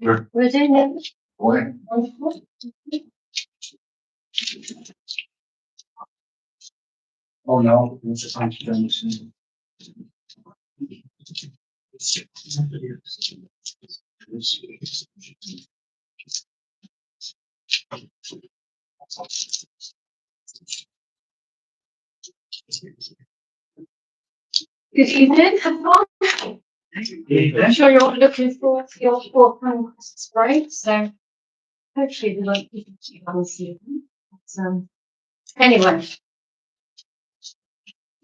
We're doing it. Wonderful. Oh no, it's just thank you very much. Good evening, everyone. I'm sure you're all looking forward to your forthcoming Christmas break, so hopefully we won't keep you on season. Anyway,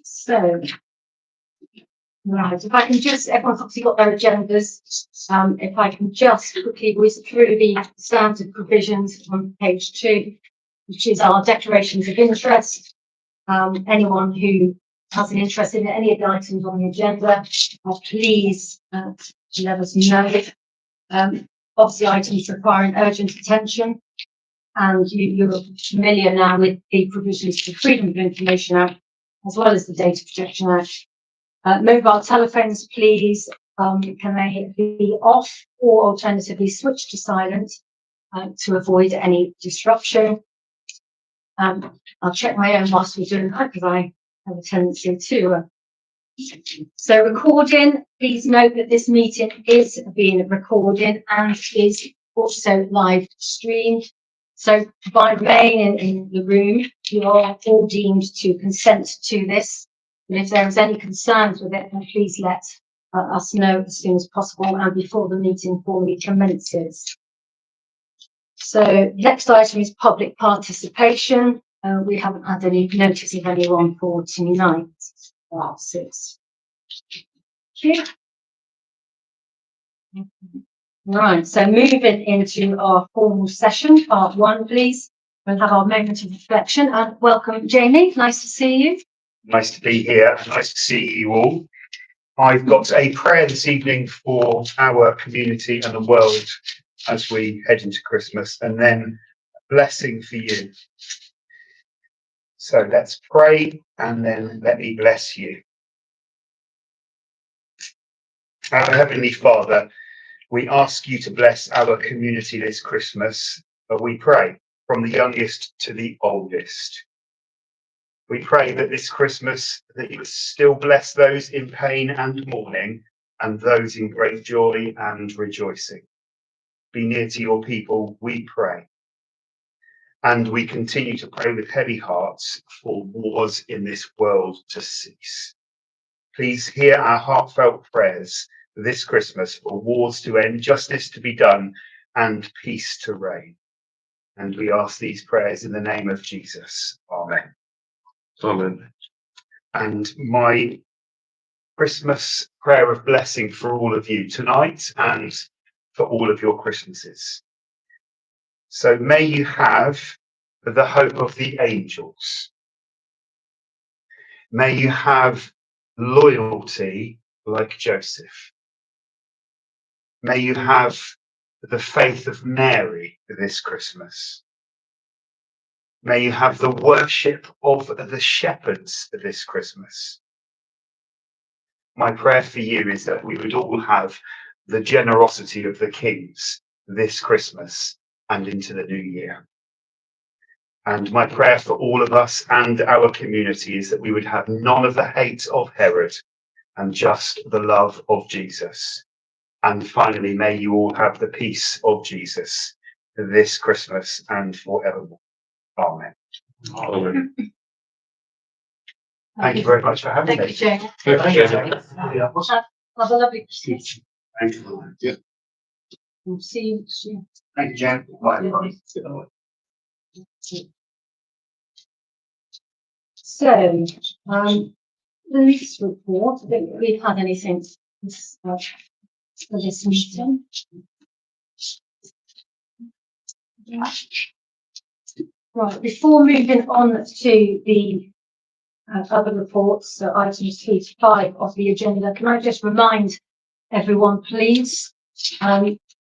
so right, if I can just, everyone's obviously got their agendas. If I can just quickly whiz through the standard provisions on page 2, which is our declarations of interest. Anyone who has an interest in any of the items on the agenda, please let us know. Obviously, items requiring urgent attention, and you're familiar now with the provisions for Freedom of Information Act, as well as the Data Protection Act. Mobile telephones, please, can they be off or alternatively switch to silent to avoid any disruption? I'll check my own whilst we're doing that because I have a tendency to. So recording, please note that this meeting is being recorded and is also live streamed. So by remaining in the room, you are all deemed to consent to this. And if there is any concerns with it, then please let us know as soon as possible and before the meeting formally commences. So next item is public participation. We haven't had any notice of anyone for tonight. Right, so moving into our formal session, part 1, please. We'll have our moment of reflection and welcome Jamie. Nice to see you. Nice to be here. Nice to see you all. I've got a prayer this evening for our community and the world as we head into Christmas, and then a blessing for you. So let's pray and then let me bless you. Our Heavenly Father, we ask you to bless our community this Christmas, but we pray from the youngest to the oldest. We pray that this Christmas that you would still bless those in pain and mourning and those in great joy and rejoicing. Be near to your people, we pray. And we continue to pray with heavy hearts for wars in this world to cease. Please hear our heartfelt prayers this Christmas for wars to end, justice to be done, and peace to reign. And we ask these prayers in the name of Jesus. Amen. Amen. And my Christmas prayer of blessing for all of you tonight and for all of your Christmases. So may you have the hope of the angels. May you have loyalty like Joseph. May you have the faith of Mary this Christmas. May you have the worship of the shepherds this Christmas. My prayer for you is that we would all have the generosity of the kings this Christmas and into the new year. And my prayer for all of us and our community is that we would have none of the hate of Herod and just the love of Jesus. And finally, may you all have the peace of Jesus this Christmas and forevermore. Amen. Amen. Thank you very much for having Thank me. you, Jamie. Thank you. Have a lovely Christmas. Thank you. Yeah. We'll see you soon. Thank you, Jan. Bye. So, police report. I don't think we've had anything this, for this meeting. Right, before moving on to the other reports, so items 3 to 5 of the agenda, can I just remind everyone, please,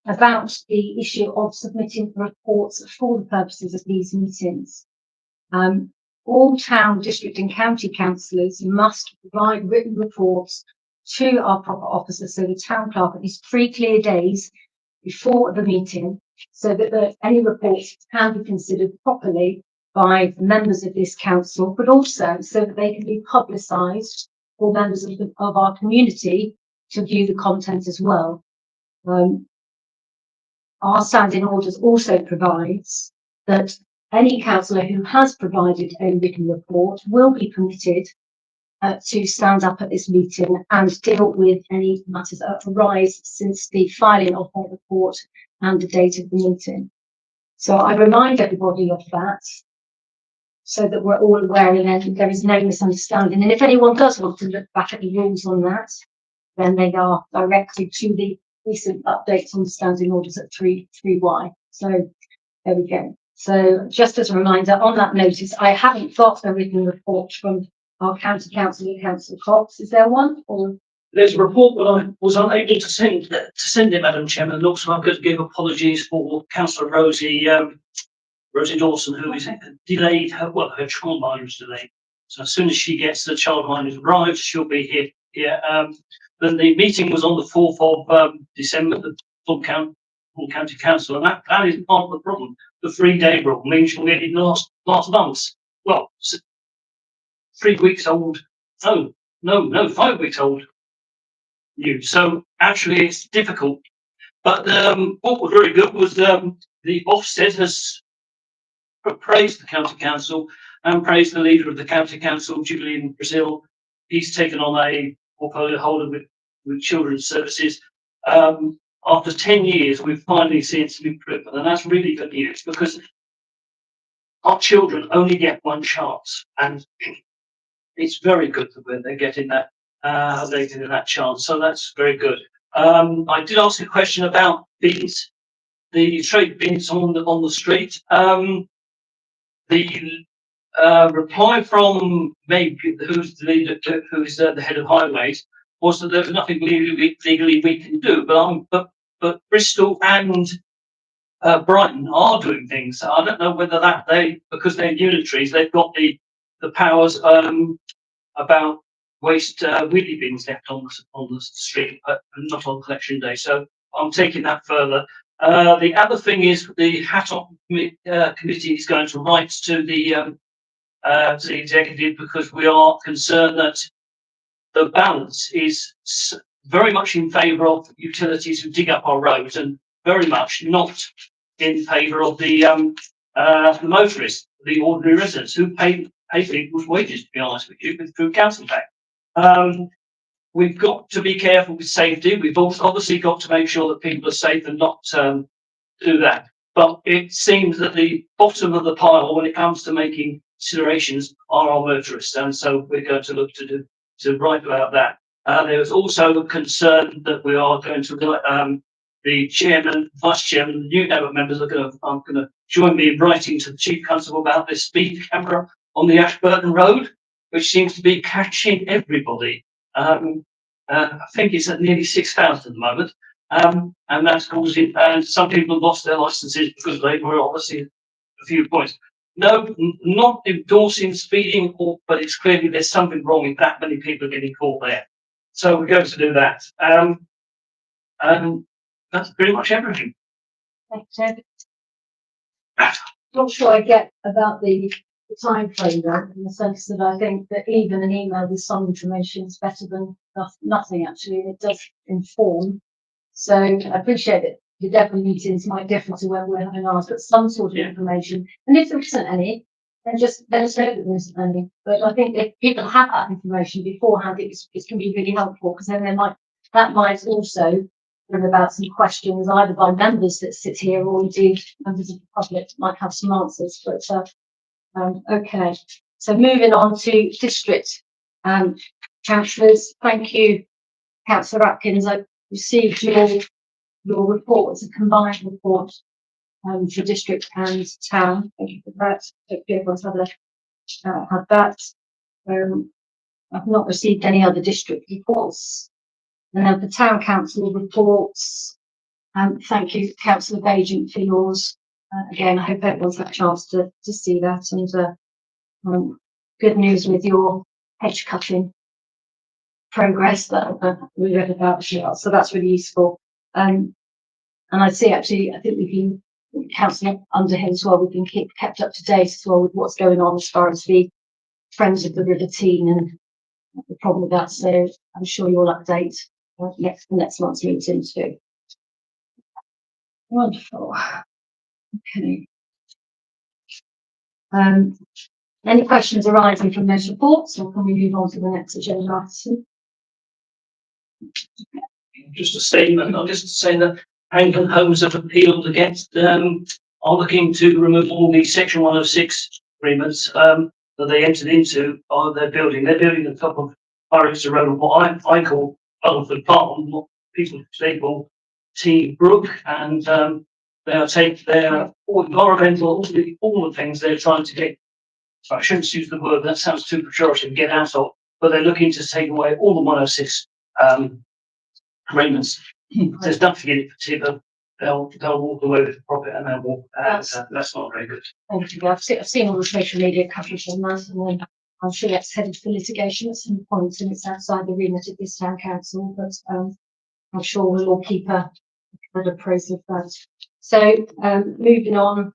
about the issue of submitting reports for the purposes of these meetings. All town, district and county councillors must provide written reports to our proper officers, so the town clerk, at least 3 clear days before the meeting so that any reports can be considered properly by the members of this council, but also so that they can be publicised for members of our community to view the content as well. Our standing orders also provides that any councillor who has provided a written report will be permitted to stand up at this meeting and deal with any matters that arise since the filing of their report and the date of the meeting. So I remind everybody of that so that we're all aware and there is no misunderstanding. And if anyone does want to look back at the rules on that, then they are directed to the recent updates on the standing orders at 3Y. So there we go. So just as a reminder, on that notice, I haven't got a written report from our county councillor, Councillor Cox. Is there one? Or there's a report that I was unable to send it, Madam Chairman. And also, I'm going to give apologies for Councillor Rosie Dawson, who is delayed. Her childminder is delayed. So as soon as she gets the childminder arrived, she'll be here. Then the meeting was on the 4th of December, the full county council, and that is part of the problem. The 3-day rule means you'll get it last month. Well, 3 weeks old. No, 5 weeks old. New. So actually, it's difficult. But what was very good was the Ofsted has praised the county council and praised the leader of the county council, Julian Brazil. He's taken on a portfolio holder with children's services. After 10 years, we've finally seen some improvement, and that's really good news because our children only get one chance, and it's very good that they're getting that. They're getting that chance, so that's very good. I did ask a question about bins, the trade bins on the street. The reply from Meg, who's the leader, who's the head of highways, was that there's nothing legally we can do. But Bristol and Brighton are doing things. I don't know whether because they're unitaries, they've got the powers about waste wheelie bins left on the street, but not on collection day. So I'm taking that further. The other thing is the Hatton committee is going to write to the executive because we are concerned that the balance is very much in favour of utilities who dig up our roads and very much not in favour of the motorists, the ordinary residents who pay people's wages, to be honest with you, through council tax. We've got to be careful with safety. We've obviously got to make sure that people are safe and not do that. But it seems that the bottom of the pile when it comes to making considerations are our motorists, and so we're going to look to write about that. There was also a concern that we are going to the chairman, vice chairman, the new network members are going to join me in writing to the chief constable about this speed camera on the Ashburton Road, which seems to be catching everybody. I think it's at nearly 6,000 at the moment, and that's causing. And some people lost their licences because they were obviously a few points. No, not endorsing speeding, but it's clearly there's something wrong with that many people getting caught there. So we're going to do that. That's pretty much everything. thanks, Ed. Not sure I get about the time frame though, in the sense that I think that even an email with some information is better than nothing actually, and it does inform. So I appreciate that the Devon meetings might differ to when we're having ours, but some sort of information. And if there isn't any, then just let us know that there isn't any. But I think if people have that information beforehand, it can be really helpful because then that might also bring about some questions either by members that sit here or indeed members of the public might have some answers. But okay, so moving on to district councillors. Thank you, Councillor Atkins. I received your report. It's a combined report for district and town. Thank you for that. Hopefully everyone's had that. I've not received any other district reports. And then the town council reports. Thank you, Councillor Bagent, for yours. Again, I hope everyone's had a chance to see that. And good news with your hedge cutting progress that we read about as well. So that's really useful. And I see actually, I think we've been, council under him as well, we've been kept up to date as well with what's going on as far as the Friends of the River Team and the problem with that. So I'm sure you'll update next month's meeting too. Wonderful. Okay. Any questions arising from those reports, or can we move on to the next agenda item? Just a statement, I'm just saying that Anglican Homes have appealed against, are looking to remove all the section 106 agreements, that they entered into on their building. They're building a couple of boroughs around what I call Rutherford Park, what people call T Brook, and, they'll take their all environmental, all the things they're trying to get. I shouldn't use the word, that sounds too pejorative, get out of, but they're looking to take away all the 106, agreements. There's nothing in it particular. They'll walk away with the profit and they'll walk out. That's not very good. Thank you. I've seen all the social media coverage on that, and then I'm sure that's headed for litigation at some point, and it's outside the remit of this town council, but I'm sure we'll all keep a appraisal of that. So moving on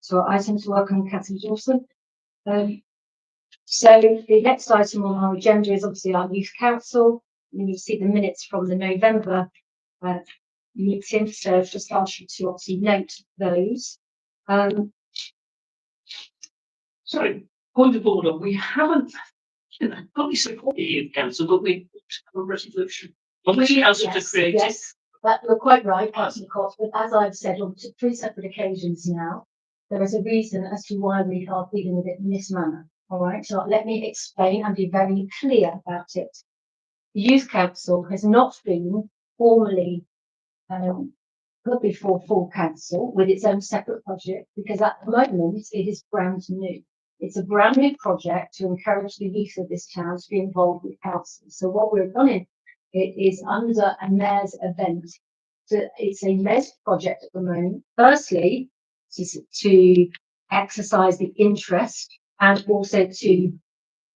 to our item to welcome Councillor Dawson. So the next item on our agenda is obviously our youth council. And you see the minutes from the November meeting, so I've just asked you to obviously note those. Sorry, point of order. We haven't, probably supported the youth council, but we have a resolution. On the council to create it. Yes, that you're quite right, Councillor Cox, but as I've said on three separate occasions now, there is a reason as to why we are dealing with it in this manner. All right, so let me explain and be very clear about it. The Youth Council has not been formally put before full council with its own separate project, because at the moment it is brand new. It's a brand new project to encourage the youth of this town to be involved with council. So what we're running it is under a mayor's event. So it's a mayor's project at the moment. Firstly, to exercise the interest and also to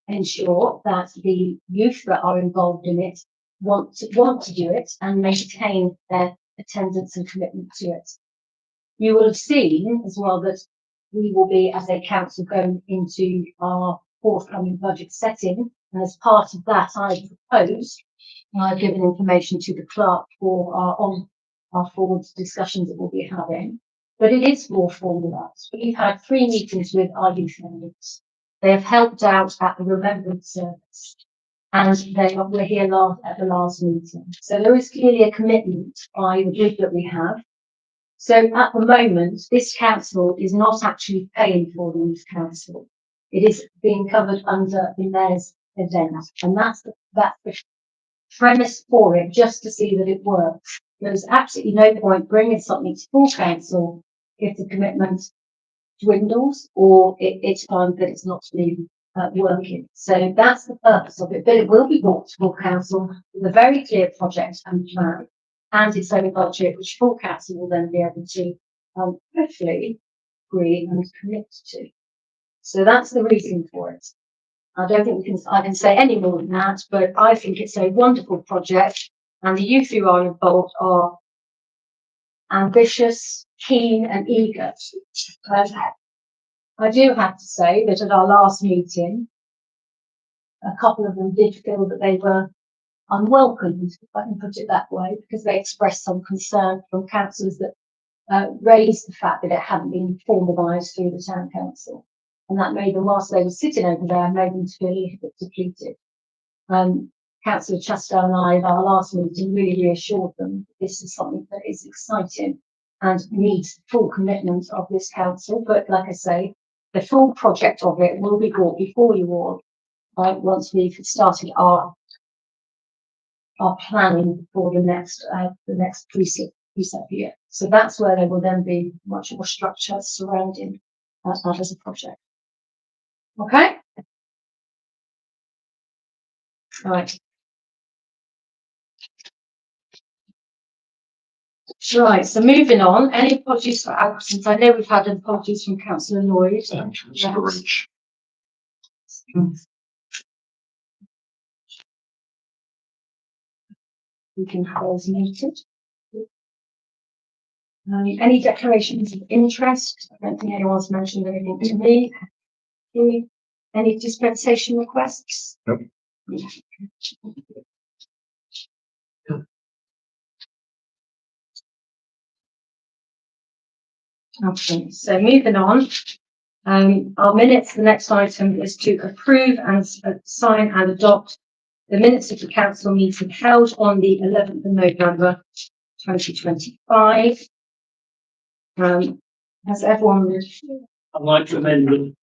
ensure that the youth that are involved in it want to do it and maintain their attendance and commitment to it. You will have seen as well that we will be, as a council, going into our forthcoming budget setting, and as part of that, I proposed, and I've given information to the clerk for our forward discussions that we'll be having. But it is more formalised. We've had 3 meetings with our youth members. They have helped out at the Remembrance Service, and they were here at the last meeting. So there is clearly a commitment by the group that we have. So at the moment, this council is not actually paying for the youth council. It is being covered under the mayor's event, and that's the premise for it, just to see that it works. There's absolutely no point bringing something to full council if the commitment dwindles or it's found that it's not really working. So that's the purpose of it, but it will be brought to full council with a very clear project and plan and its own budget, which full council will then be able to hopefully agree and commit to. So that's the reason for it. I don't think I can say any more than that, but I think it's a wonderful project, and the youth who are involved are ambitious, keen and eager. I do have to say that at our last meeting, a couple of them did feel that they were unwelcomed, if I can put it that way, because they expressed some concern from councillors that raised the fact that it hadn't been formalised through the town council. And that made them, whilst they were sitting over there, made them feel a little bit depleted. Councillor Chastel and I, at our last meeting, really reassured them that this is something that is exciting and needs full commitment of this council. But like I say, the full project of it will be brought before you all once we've started our planning for the next precept year. So that's where there will then be much more structure surrounding that as a project. Okay. All right. Right, so moving on, any apologies for absence? I know we've had apologies from Councillor Lloyd. We can have those noted. Any declarations of interest? I don't think anyone's mentioned anything to me. Any dispensation requests? Nope. Okay, so moving on. Our minutes, the next item is to approve and sign and adopt the minutes of the council meeting held on the 11th of November 2025. Has everyone I'd like to amend them.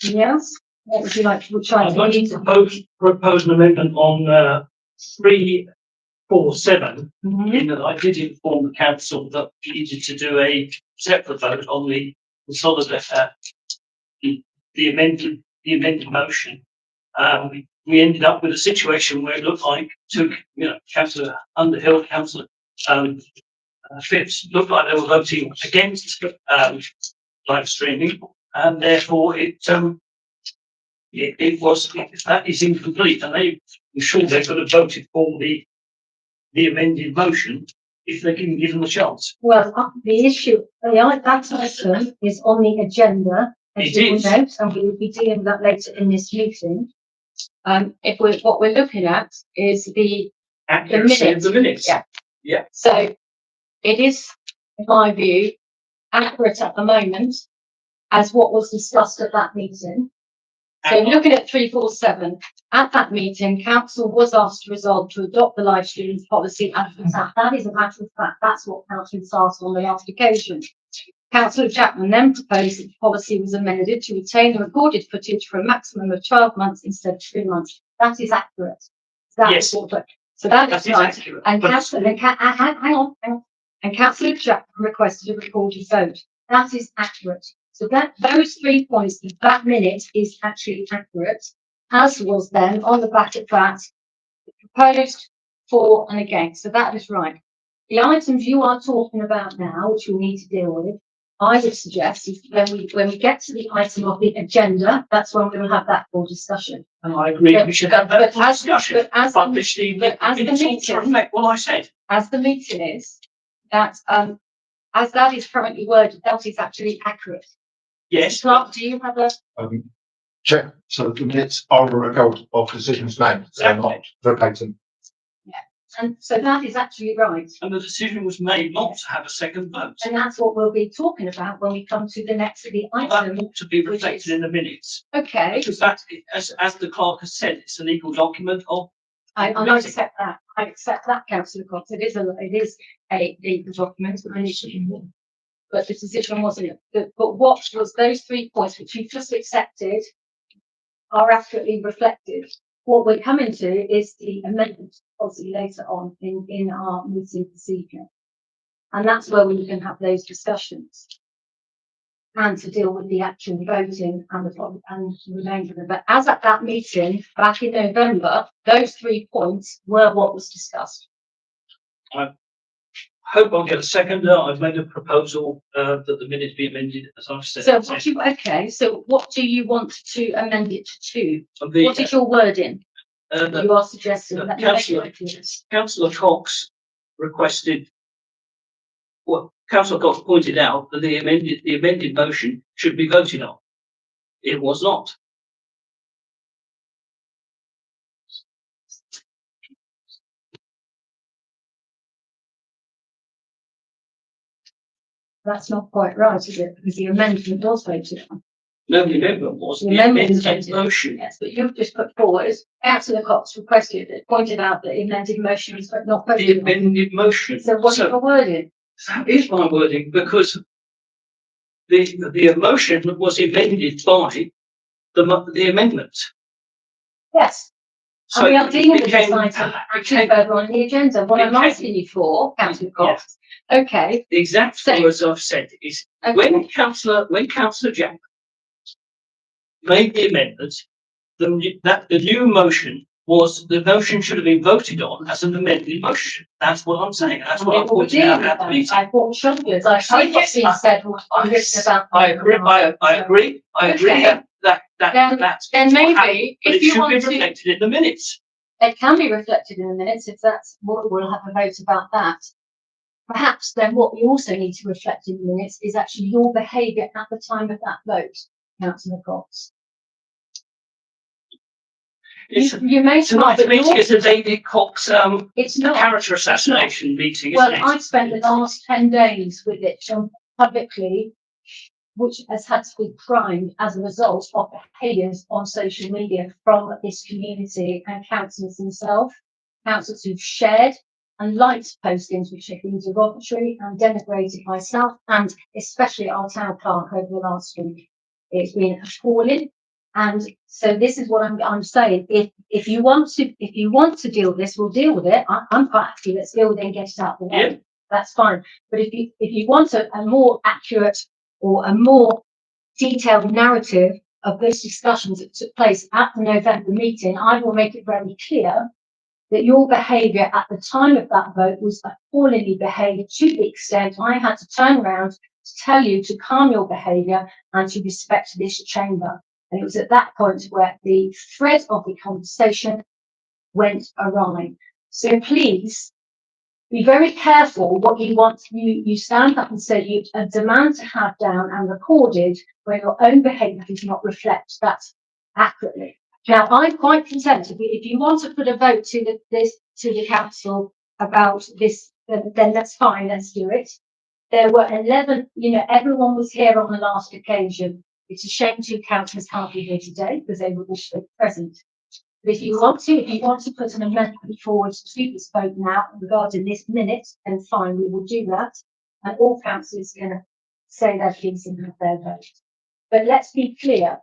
yes? What would you like to I'd like to propose an amendment on 347, in that I did inform the council that we needed to do a separate vote on the the amended motion. We ended up with a situation where it looked like Councillor Underhill, Councillor Phipps looked like they were voting against live streaming, and therefore that is incomplete, and I'm sure they could have voted for the amended motion if they didn't give them a chance. Well, the issue, that item is on the agenda, as It you will is. note, and we will be dealing with that later in this meeting. What we're looking at is the Accuracy of the minutes. Yeah. So it is, in my view, accurate at the moment as what was discussed at that meeting. So looking at 347, at that meeting, council was asked to resolve to adopt the live streaming policy as that. That is a matter of fact. That's what council was asked on the last occasion. Councillor Chapman then proposed that the policy was amended to retain the recorded footage for a maximum of 12 months instead of 3 months. That is accurate. Yes. So that is That is right. accurate. And But- hang on. And Councillor Chapman requested a recorded vote. That is accurate. So those 3 points, that minute is actually accurate, as was then on the back of that proposed for and against. So that is right. The items you are talking about now, which you'll need to deal with, I would suggest is when we get to the item of the agenda, that's when we will have that full discussion. And I agree we should have that full discussion. But as But this evening, as the minutes meeting- ought to reflect what I said. as the meeting is, that as that is currently worded, that is actually accurate. Yes. Clark, do you have a? Check, so the minutes are a record of decisions made, they're not verbatim. And so that is actually right. And the decision was made not to have a second vote. And that's what we'll be talking about when we come to the next of the That item. ought to be reflected in the minutes. Okay, Because that, as the clerk has said, it's a legal document of. I accept that. I accept that, councillor Cox. It is a legal document, but the decision wasn't. But what was those 3 points which you just accepted are accurately reflected. What we're coming to is the amendment policy later on in our meeting procedure. And that's where we can have those discussions. And to deal with the actual voting and the remainder of it. But as at that meeting back in November, those 3 points were what was discussed. Hope I'll get a second. I've made a proposal that the minutes be amended, as I've said. So what do you want to amend it to? What is your wording? You are suggesting that. Councillor Cox requested, well, Councillor Cox pointed out that the amended motion should be voted on. It was not. That's not quite right, is it? Because the amendment was voted on. No, the amendment was The the amendment was amended voted on. motion. Yes, but you've just put forward, Councillor Cox requested it, pointed out that the amended motion was not The voted on. amended motion. So what's your wording? That is my wording, because the motion was amended by the amendment. Yes. So And we are dealing with this became- item actually further on in the agenda. What I'm became- asking you for, Councillor Cox. Okay. The exact So- words I've said is Okay. when Councillor Jack made the amendment, the new motion was the motion should have been voted on as an amended motion. That's what I'm saying. That's what I'm We were pointing out dealing at the with meeting. that. I thought shoulders. I see what's been said. About. I agree. I agree. Okay. That's Then what maybe happened, but if it you should want be to, reflected in the minutes. it can be reflected in the minutes if that's what we'll have a vote about that. perhaps then what we also need to reflect in the minutes is actually your behaviour at the time of that vote, Councillor Cox. It's, You may it's not try, the but meeting, you're- it's a David Cox, it's not. character assassination meeting, Well, isn't it? I've spent the last 10 days with it publicly, which has had to be primed as a result of behaviours on social media from this community and councillors themselves, councillors who've shared and liked postings which have been derogatory and denigrated myself and especially our town clerk over the last week. It's been appalling. And so this is what I'm saying. If you want to deal with this, we'll deal with it. I'm quite happy. Let's deal with it and get it out of the way. Yeah. That's fine. But if you want a more accurate or a more detailed narrative of those discussions that took place at the November meeting, I will make it very clear that your behaviour at the time of that vote was appallingly behaved to the extent I had to turn around to tell you to calm your behaviour and to respect this chamber. And it was at that point where the thread of the conversation went awry. So please be very careful what you want. You stand up and say you demand to have down and recorded where your own behaviour does not reflect that accurately. Now, I'm quite content if you want to put a vote to the council about this, then that's fine. Let's do it. There were 11. Everyone was here on the last occasion. It's a shame two councillors can't be here today because they were also present. But if you want to put an amendment forward to this vote now regarding this minute, then fine, we will do that. And all councillors can say their piece and have their vote. But let's be clear,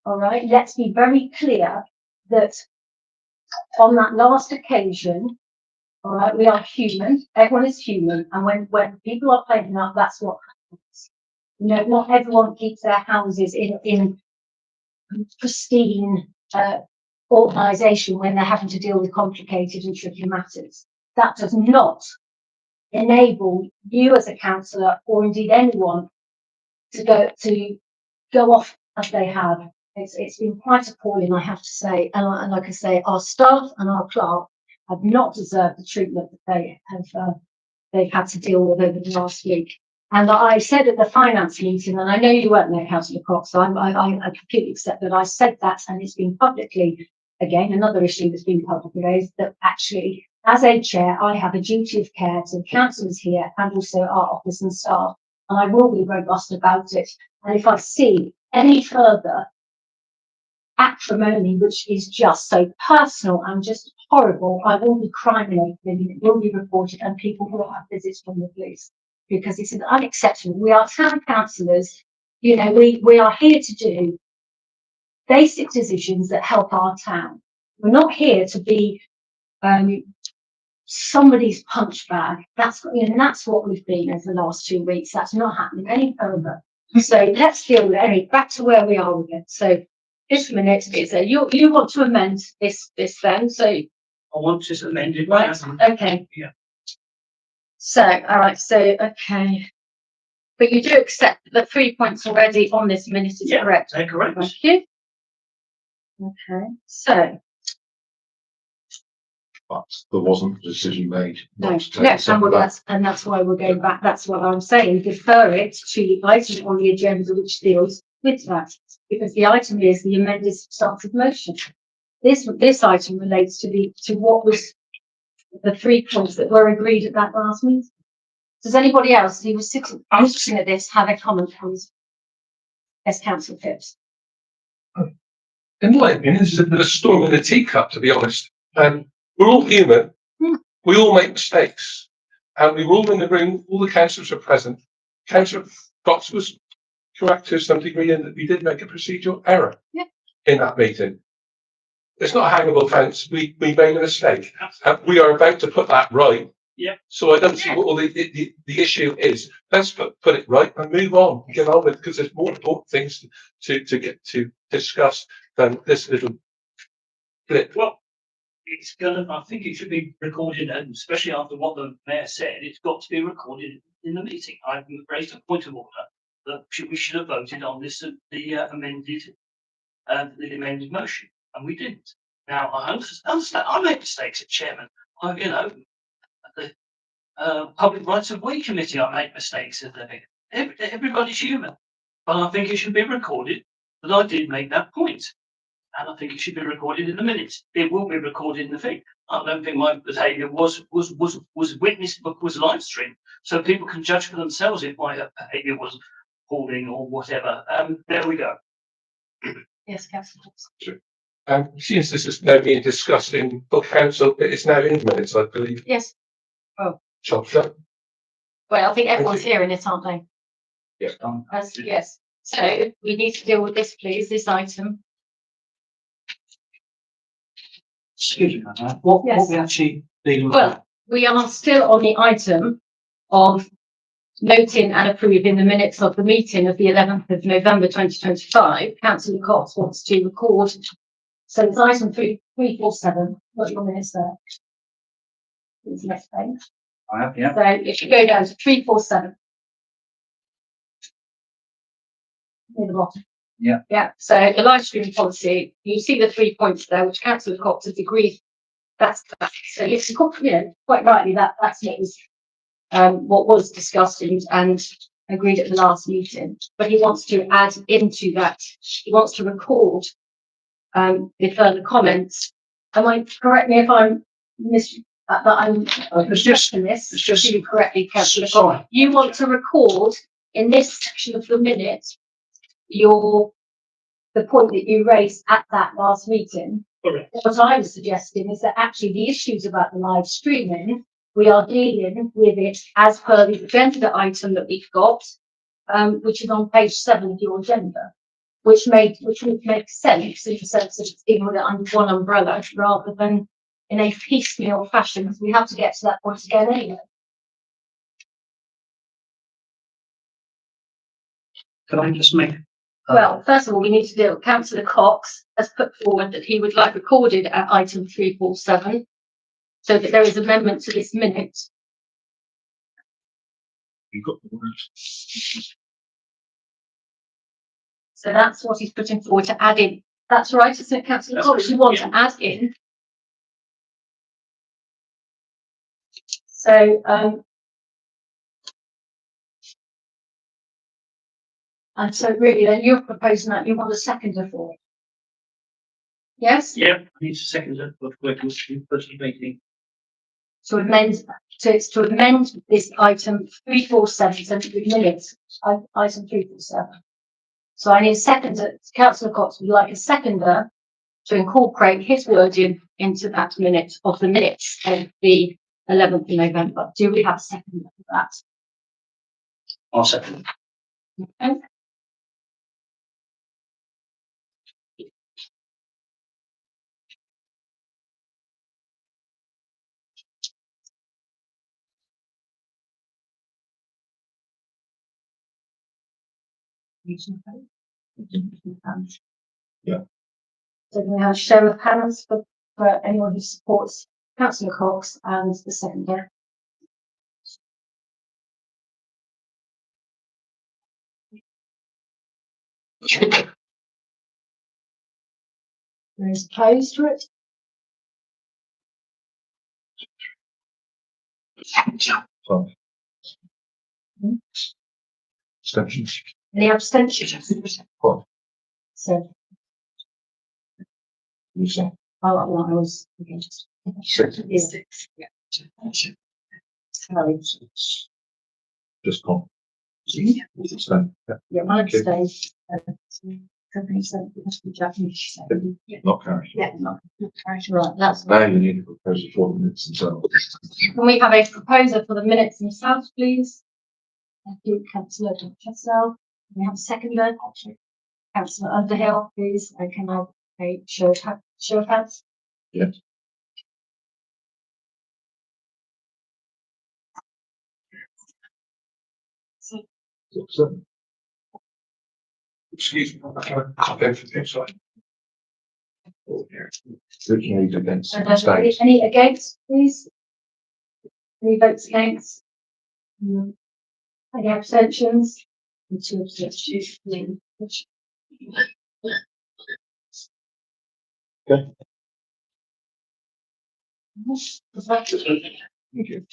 all right? Let's be very clear that on that last occasion, all right, we are human. Everyone is human. And when people are playing up, that's what happens. Not everyone keeps their houses in pristine organisation when they're having to deal with complicated and tricky matters. That does not enable you as a councillor or indeed anyone to go off as they have. It's been quite appalling, I have to say. And like I say, our staff and our clerk have not deserved the treatment that they've had to deal with over the last week. And I said at the finance meeting, and I know you weren't there, Councillor Cox, so I completely accept that I said that, and it's been publicly, again, another issue that's been publicly raised, that actually, as a chair, I have a duty of care to the councillors here and also our office and staff, and I will be robust about it. And if I see any further acrimony, which is just so personal and just horrible, I will be criminated, it will be reported, and people will have visits from the police. Because this is unacceptable. We are town councillors, we are here to do basic decisions that help our town. We're not here to be somebody's punch bag. That's what we've been over the last 2 weeks. That's not happening any further. So let's deal with it. Anyway, back to where we are with it. So this minute is you want to amend this then. So I want this amended. right, okay. Yeah. So, all right, so, okay. But you do accept the 3 points already on this minute is Yeah, correct? they're correct. Thank you. Okay, so, But there wasn't a decision made. no, not to take no, a second vote. and that's why we're going back. That's what I'm saying. Defer it to the item on the agenda which deals with that. Because the item is the amended substantive motion. This item relates to what was the 3 points that were agreed at that last meeting. Does anybody else who was sitting looking at this have a comment, please? As Councillor Phipps. In my opinion, this is a bit of a storm in a teacup, to be honest. We're all human. We all make mistakes. And we were all in the room, all the councillors are present. Councillor Cox was correct to some degree in that we did make a procedural error in that meeting. It's not a hangable offence. We made a mistake. We are about to put that right. Yeah. So I don't see what all the issue is. Let's put it right and move on and get on with it, because there's more important things to get to discuss than this little blip. Well, I think it should be recorded, and especially after what the mayor said, it's got to be recorded in the meeting. I've raised a point of order that we should have voted on this, the amended motion, and we didn't. Now, I understand, I make mistakes as chairman. Public Rights of Way committee, I make mistakes in there. Everybody's human. But I think it should be recorded that I did make that point. And I think it should be recorded in the minutes. It will be recorded in the thing. I don't think my behaviour was witnessed, but was live streamed. So people can judge for themselves if my behaviour was appalling or whatever. There we go. Yes, councillor. Since this is now being discussed in full council, it is now in the minutes, I believe. Yes, Shall well, I think everyone's hearing it, aren't they? Yes. Yes, so we need to deal with this, please, this item. Excuse me, man. What Yes. we actually dealing with? Well, we are still on the item of noting and approving the minutes of the meeting of the 11th of November 2025. Councillor Cox wants to record. So it's item 347. What's your minutes there? It's the next page. I have, yeah. So if you go down to 347. Near the bottom. Yeah. Yeah, so the live streaming policy, you see the 3 points there, which Councillor Cox has agreed. That's that. So it's, you know, quite rightly that's what was discussed and agreed at the last meeting. But he wants to add into that, he wants to record the further comments. Correct me if I'm that I'm suggesting this. it's just- you correctly, Councillor Cox. Sorry. You want to record in this section of the minute the point that you raised at that last meeting. Correct. What I was suggesting is that actually the issues about the live streaming, we are dealing with it as per the agenda item that we've got, which is on page 7 of your agenda, which would make sense in the sense that it's dealing with it under one umbrella rather than in a piecemeal fashion, because we have to get to that point again anyway. Can I just make? Well, first of all, we need to deal. Councillor Cox has put forward that he would like recorded at item 347, so that there is amendment to this minute. You've got the words. So that's what he's putting forward to add in. That's right, isn't it, Councillor That's Cox? You want yeah. to add in. So, and so really then you're proposing that you want a seconder for it. Yes? Yeah, I need to second it, but we're meeting. To amend, to amend this item 347, so the minutes, item 347. So I need a seconder, Councillor Cox would like a seconder to incorporate his wording into that minute of the minutes of the 11th of November. Do we have a seconder for that? I'll second. Okay. Yeah. So we have a show of hands for anyone who supports Councillor Cox and the seconder. There is opposed to it. Sorry. Extensions. Any abstentions? What? So, You say? I was against. Six. Yes. Yeah. Carried. Just gone. Extend. Yeah, Yeah, my Okay. abstained. Company said it must be Japanese. not carried. Yeah, not carried. Right, that's. Now you need to propose it for the minutes and so on. Can we have a proposer for the minutes themselves, please? Thank you, Councillor Chesnell. Can we have a seconder? Councillor Underhill, please. And can I have a show of hands? Yes. So, Excuse me, I can't copy for things like. which needs against And abstains. any against, please? Any votes against? Any abstentions? And 2 abstentions. Okay. Thank you. Thank you.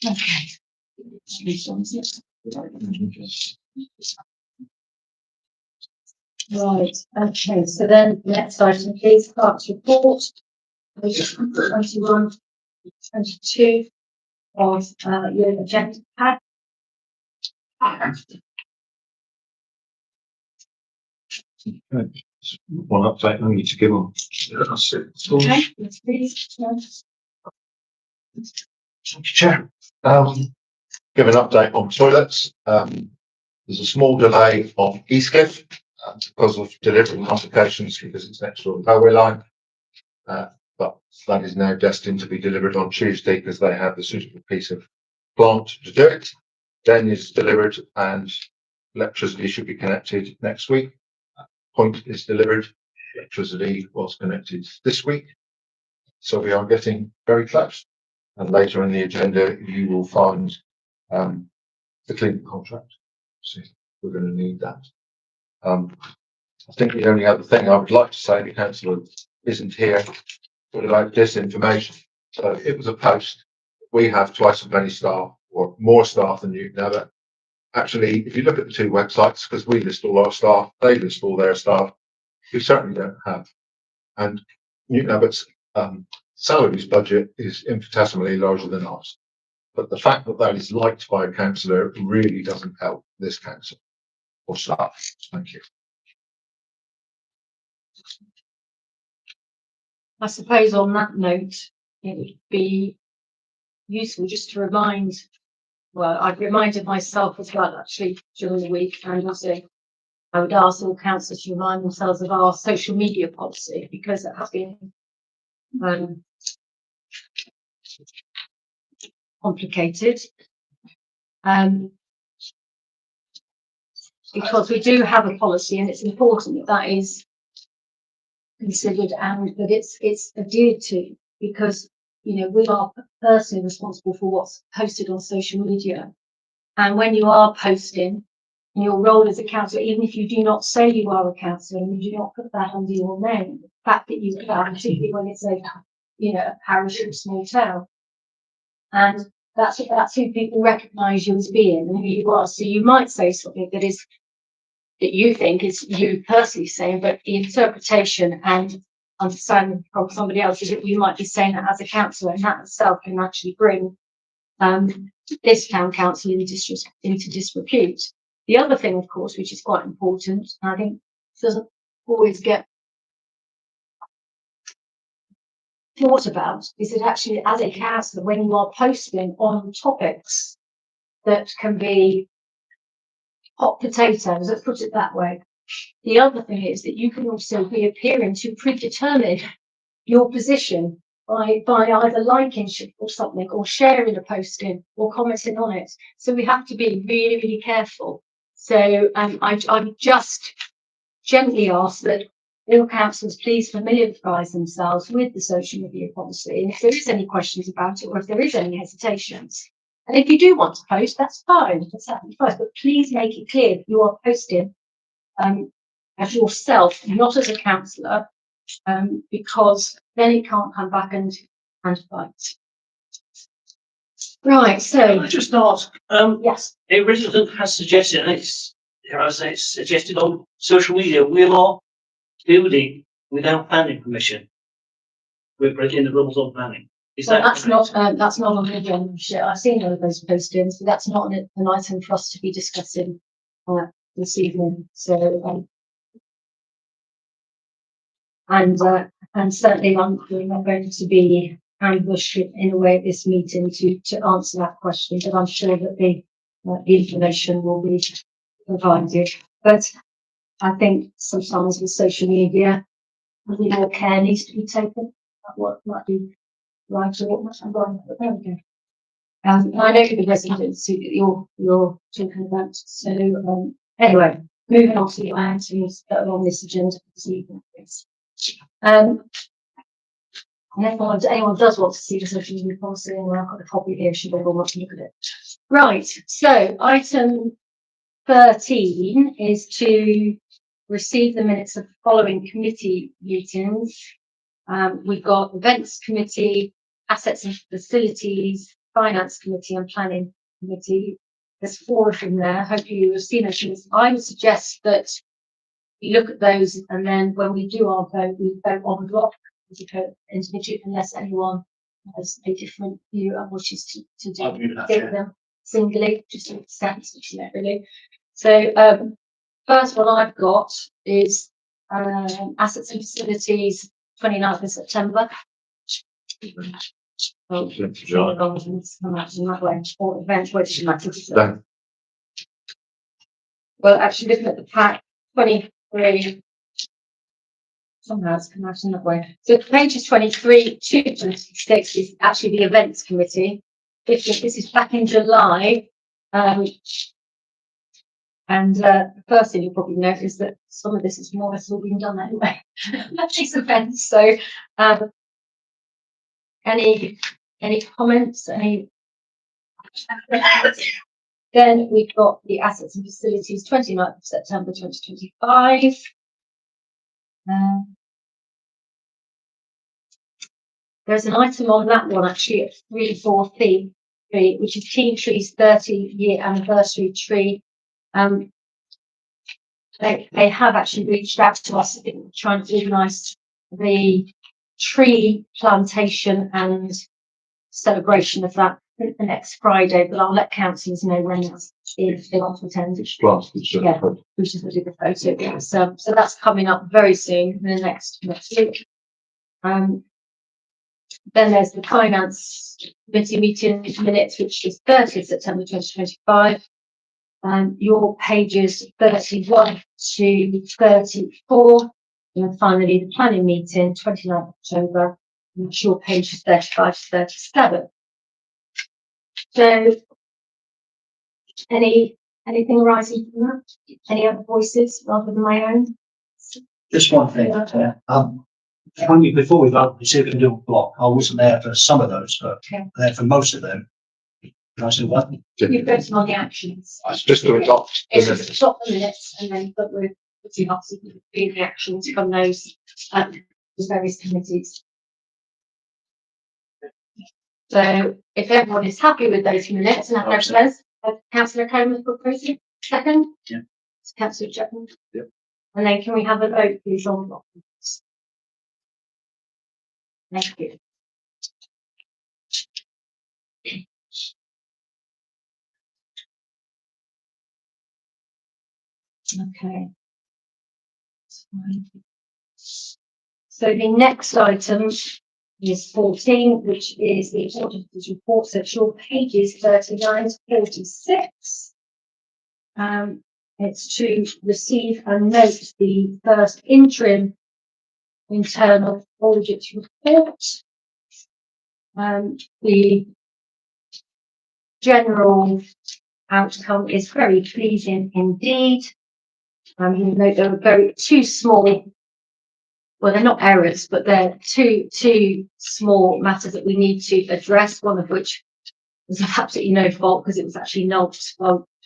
Okay. Right, okay, so then next item, please, clerk's report, page 21, 22 of your agenda pack. One update I need to give on. Okay, yes, please. Thank you, Chair. Give an update on toilets. There's a small delay on Eastcliff because of delivery complications because it's next to a railway line. But that is now destined to be delivered on Tuesday because they have the suitable piece of plant to do it. Then is delivered and electricity should be connected next week. Point is delivered. Electricity was connected this week. So we are getting very close. And later in the agenda, you will find the cleaning contract. So we're going to need that. I think the only other thing I would like to say, the councillor isn't here, but about disinformation. So it was a post. We have twice as many staff or more staff than Newton Abbot. Actually, if you look at the two websites, because we list all our staff, they list all their staff, we certainly don't have. And Newton Abbot's salaries budget is infinitesimally larger than ours. But the fact that that is liked by a councillor really doesn't help this council or staff. Thank you. I suppose on that note, it would be useful just to remind, well, I've reminded myself as well actually during the week, and also I would ask all councillors to remind themselves of our social media policy because it has been complicated. Because we do have a policy and it's important that that is considered and that it's adhered to, because you know we are personally responsible for what's posted on social media. And when you are posting in your role as a councillor, even if you do not say you are a councillor and you do not put that under your name, the fact that you can, particularly when it's a parish or a small town, and that's who people recognise you as being and who you are. So you might say something that you think is you personally saying, but the interpretation and understanding from somebody else is that you might be saying that as a councillor, and that itself can actually bring this town council into disrepute. The other thing, of course, which is quite important, and I think doesn't always get thought about, is that actually as a councillor, when you are posting on topics that can be hot potatoes, let's put it that way. The other thing is that you can also be appearing to predetermine your position by either liking or something or sharing a posting or commenting on it. So we have to be really, really careful. So I just gently ask that all councillors please familiarise themselves with the social media policy. And if there is any questions about it or if there is any hesitations, and if you do want to post, that's fine. That's absolutely fine. But please make it clear that you are posting as yourself, not as a councillor, because then it can't come back and bite. Right, so Can I just ask, yes, a resident has suggested, and it's suggested on social media, we are building without planning permission. We're breaking the rules on planning. Is well, that that's not on the agenda. I've seen all of those postings, but that's not an item for us to be discussing this evening. So and certainly I'm not going to be ambushed in a way at this meeting to answer that question, but I'm sure that the information will be provided. But I think sometimes with social media, a little more care needs to be taken. What might be right or what might be wrong. But there we go. I know the residents that you're talking about. So anyway, moving on to the items that are on this agenda for this evening. And if anyone does want to see the social media policy, and I've got a copy here, should everyone want to look at it. Right, so item 13 is to receive the minutes of the following committee meetings. We've got events committee, assets and facilities, Finance Committee and Planning Committee. There's 4 of them there. Hopefully you will see those. I would suggest that we look at those, and then when we do our vote, we vote on block as a vote individually, unless anyone has a different view and wishes to I agree with that, take Chair. them singly, just to stand, really. So, first one I've got is assets and facilities, 29th of September. Oh, or events, which matters. Done. Well, actually, looking at the pack, 23. Somehow it's come out in that way. So pages 23 to 26 is actually the events committee. This is back in July. And the first thing you'll probably notice is that some of this is more or less all been done anyway. These events. So, any comments? Then we've got the assets and facilities, 29th of September 2025. There's an item on that one actually at 343, which is Team Tree's 30-year anniversary tree. They have actually reached out to us trying to organise the tree plantation and celebration of that the next Friday, but I'll let councillors know when that's if they want to attend. Yeah, which is the photo. Yeah. So that's coming up very soon in the next week. Then there's the Finance Committee meeting minutes, which is 30th September 2025. Your pages 31 to 34. And finally, the planning meeting, 29th October, which your pages 35 to 37. So, anything arising from that? Any other voices rather than my own? Just one thing, before we vote, we said we can do a block. I wasn't there for some of those, but there for most of them. And I said, what? You've voted on the actions. It's just to adopt. It's just to stop the minutes, and then but we're putting up the actions from those various committees. So if everyone is happy with those minutes and have those, Councillor Coleman proposing second. Yeah. Councillor Chapman. Yeah. And then can we have a vote please on documents? Thank you. Okay. So the next item is 14, which is the auditor's report. So it's your pages 39 to 46. It's to receive and note the first interim internal audit report. The general outcome is very pleasing indeed. You know, there are two small, well, they're not errors, but they're two small matters that we need to address, one of which was absolutely no fault because it was actually not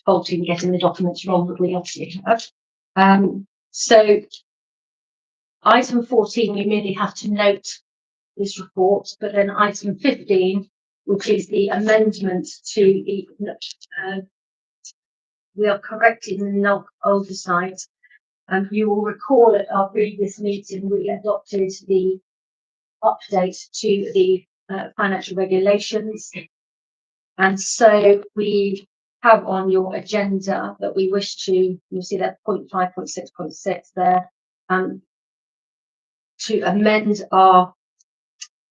faulty in getting the documents wrong that we obviously have. So item 14, we merely have to note this report, but then item 15, which is the amendment to the, we are correcting the NOG oversight. You will recall at our previous meeting, we adopted the update to the financial regulations. And so we have on your agenda that we wish to, you'll see that 0.5.6.6 there, to amend our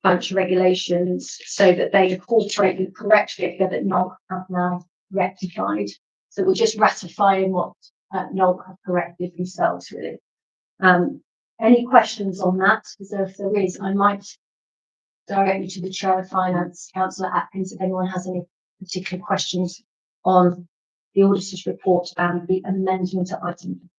financial regulations so that they incorporate the correct figure that NOG have now rectified. So we're just ratifying what NOG have corrected themselves, really. Any questions on that? Because if there is, I might direct you to the Chair of Finance, Councillor Atkins, if anyone has any particular questions on the auditor's report and the amendment to item.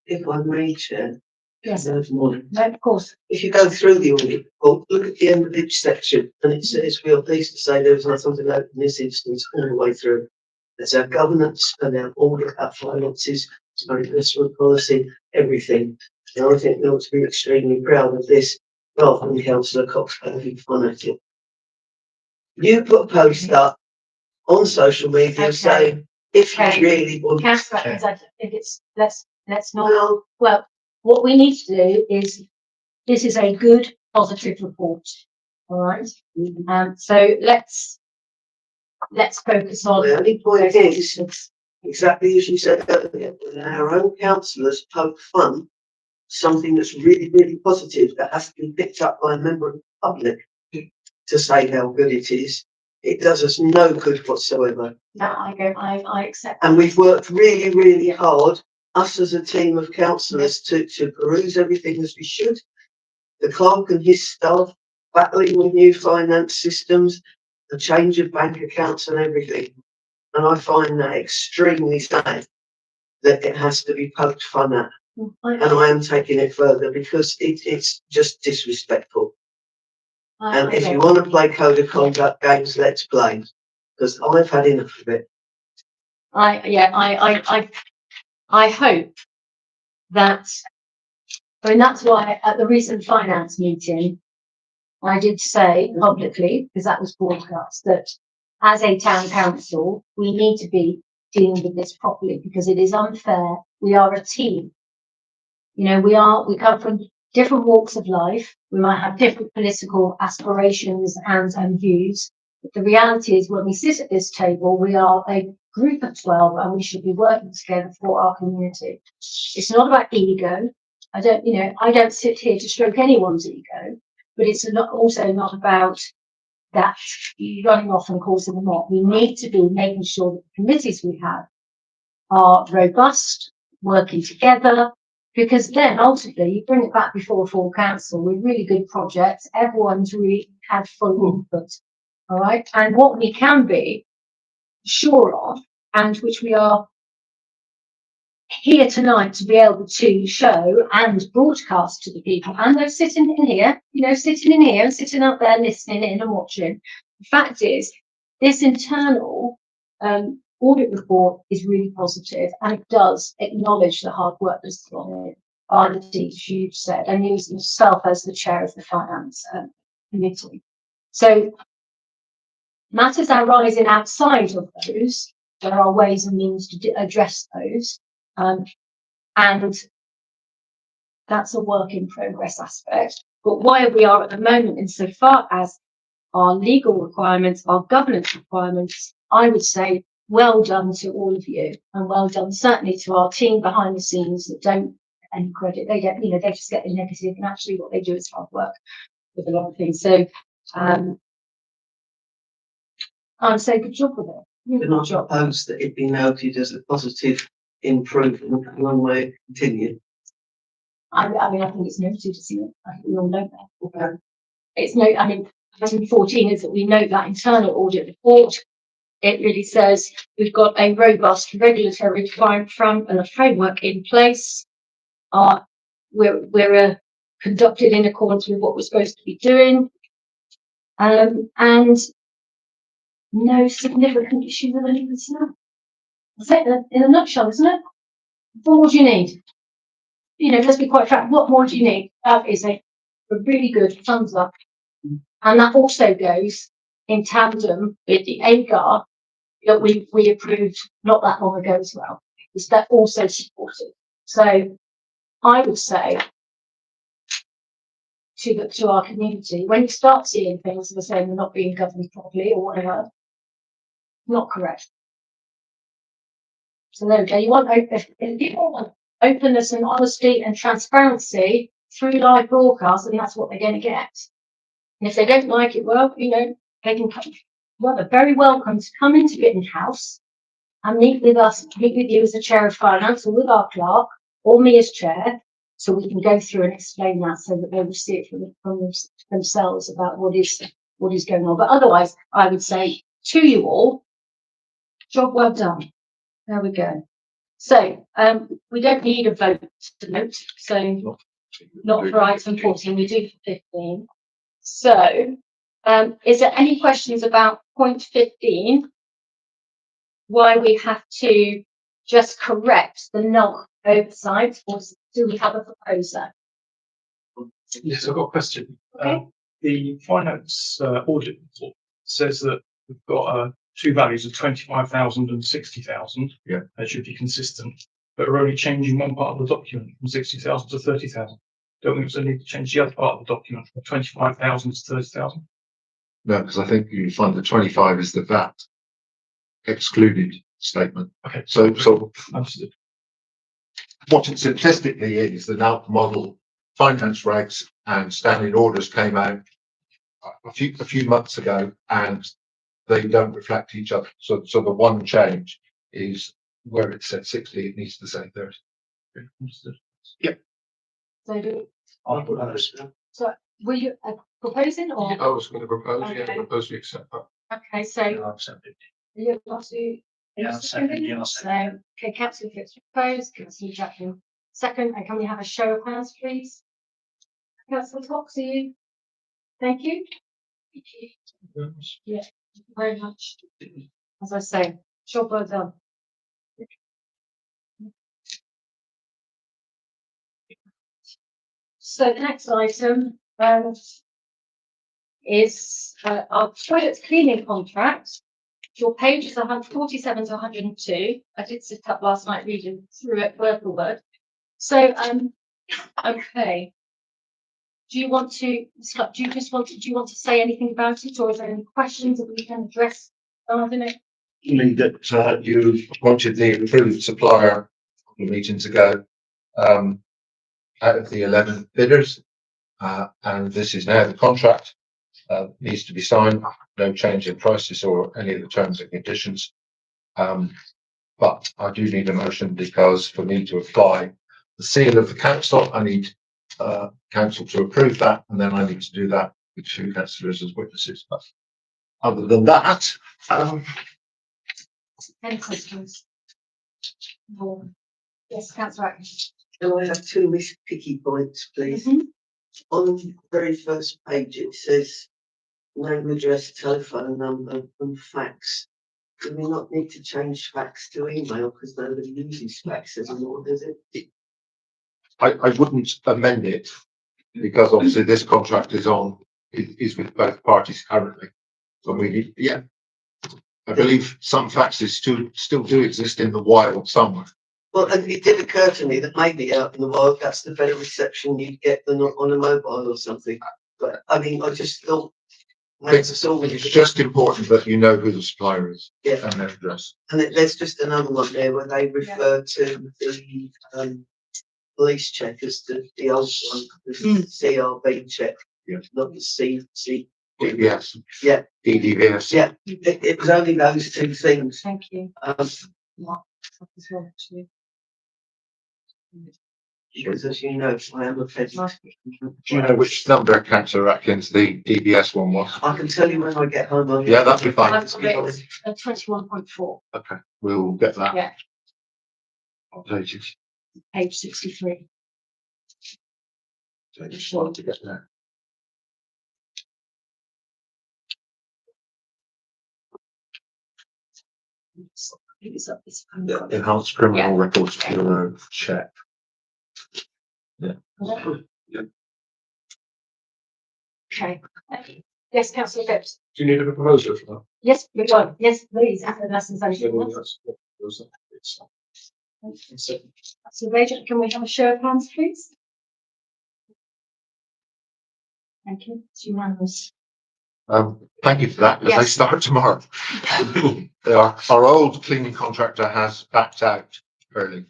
If I may, Chair. Yes. Good morning. No, of course. If you go through the audit report, look at the end of each section, and it says we are pleased to say there was not something like in this instance all the way through. There's our governance and our audit, our finances, our investment policy, everything. And I think we ought to be extremely proud of this. rather than Councillor Cox being fanatic. You put a post up on social media Okay. saying, if you Okay. really want Councillor to. Atkins, I think let's not, Well, well, what we need to do is, this is a good, positive report, all right? So let's focus on. the only point is, exactly as you said earlier, when our own councillors poke fun, something that's really, really positive that has to be picked up by a member of the public to say how good it is, it does us no good whatsoever. No, I accept. And we've worked really, really hard, us as a team of councillors, to peruse everything as we should. The clerk and his staff battling with new finance systems, the change of bank accounts and everything. And I find that extremely sad that it has to be poked fun at. And I am taking it further because it's just disrespectful. And if you want to play code of conduct games, let's play. Because I've had enough of it. I hope that, I mean, that's why at the recent finance meeting, I did say publicly, because that was broadcast, that as a town council, we need to be dealing with this properly because it is unfair. We are a team. You know, we come from different walks of life. We might have different political aspirations and views. But the reality is when we sit at this table, we are a group of 12 and we should be working together for our community. It's not about ego. I don't sit here to stroke anyone's ego, but it's also not about that running off and causing a mob. We need to be making sure that the committees we have are robust, working together, because then ultimately you bring it back before a full council with really good projects. Everyone's really had full input. All right. And what we can be sure of, and which we are here tonight to be able to show and broadcast to the people, and those sitting in here, sitting in here and sitting out there listening in and watching. The fact is, this internal audit report is really positive and it does acknowledge the hard work that's gone in by the teams you've said, and using yourself as the chair of the finance committee. So matters arising outside of those, there are ways and means to address those. And that's a work in progress aspect. But where we are at the moment, insofar as our legal requirements, our governance requirements, I would say well done to all of you, and well done certainly to our team behind the scenes that don't get any credit. They get, they just get the negative, and actually what they do is hard work with a lot of things. So I'd say good job with it. Can I propose that it be noted as a positive improvement and one way to continue? I mean, I think it's noted, isn't it? I think we all know that. Okay. It's no, I mean, item 14 is that we note that internal audit report. It really says we've got a robust regulatory front and a framework in place. We're conducted in accordance with what we're supposed to be doing. And no significant issue with any personnel. That's it in a nutshell, isn't it? What more do you need? Let's be quite frank, what more do you need? That is a really good thumbs up. And that also goes in tandem with the AGAR that we approved not that long ago as well. Is that also supported? So I would say to our community, when you start seeing things that are saying they're not being governed properly or whatever, not correct. So there we go. If people want openness and honesty and transparency through live broadcast, and that's what they're going to get. And if they don't like it, well, they can come. Well, they're very welcome to come into Bitten House and meet with you as the chair of finance, or with our clerk, or me as chair, so we can go through and explain that so that they will see it from themselves about what is going on. But otherwise, I would say to you all, job well done. There we go. So we don't need a vote to note. So not for item 14, we do for 15. So is there any questions about point 15? Why we have to just correct the NOC oversight, or do we have a proposer? Yes, I've got a question. Okay. The finance audit report says that we've got two values of 25,000 and 60,000. Yeah. That should be consistent, but we're only changing one part of the document from 60,000 to 30,000. Don't we also need to change the other part of the document from 25,000 to 30,000? No, because I think you find the 25 is the VAT excluded statement. Okay. So Understood. what it simplistically is, the now model finance regs and standing orders came out a few months ago, and they don't reflect each other. So the one change is where it said 60, it needs to say 30. Okay, understood. So I'll put those. were you proposing or? I was going to propose, yeah, Okay. propose we accept that. Okay, so I'll accept it. you want to? Yeah, I'll second, yeah, I'll second. So, okay, councillor Phipps proposed, councillor Chapman second, and can we have a show of hands, please? Councillor Cox, are you? Thank you. Thank you very much. As I say, job well done. So the next item is our toilet cleaning contract. Your page is 147 to 102. I did sit up last night reading through it word for word. So okay. Do you want to say anything about it, or is there any questions that we can address? In it? Only that you appointed the approved supplier a couple of meetings ago out of the 11 bidders, and this is now the contract. Needs to be signed. No change in prices or any of the terms and conditions. But I do need a motion, because for me to apply the seal of the council, I need council to approve that, and then I need to do that with two councillors as witnesses. But other than that, Any questions? No. Yes, councillor Atkins. And I have two picky points, please. Mhm. On the very first page, it says name, address, telephone number and fax. Do we not need to change fax to email, because nobody uses fax anymore, does it? I wouldn't amend it, because obviously this contract is with both parties currently. So we, yeah, I believe some faxes still do exist in the wild somewhere. Well, and it did occur to me that maybe out in the wild, that's the better reception you'd get than on a mobile or something. But I mean, I just thought. It's just important that you know who the supplier is. Yeah. And their address. And there's just another one there where they refer to the police check as the old one, the CRB check. Yeah. Not the C. DBS. Yeah. DDVS. Yeah, it was only those two things. Thank you. Mark, as well, actually. Because as you know, I am a fed. Mark. Do you know which number, councillor Atkins, the DBS one was? I can tell you when I get home. Yeah, that'd be fine. I've got it at 21.4, Okay, we'll get that. Yeah. Updated. page 63. So just wanted to get there. It's up this. Enhanced criminal records bureau check. Okay. Yes, councillor Phipps. Do you need a proposal for that? Yes, we got. Yes, please. After that's Then essential. it's- So, Rachel, can we have a show of hands, please? Thank you. It's unanimous. Thank you for that, as they Yes. start tomorrow. Our old cleaning contractor has backed out early.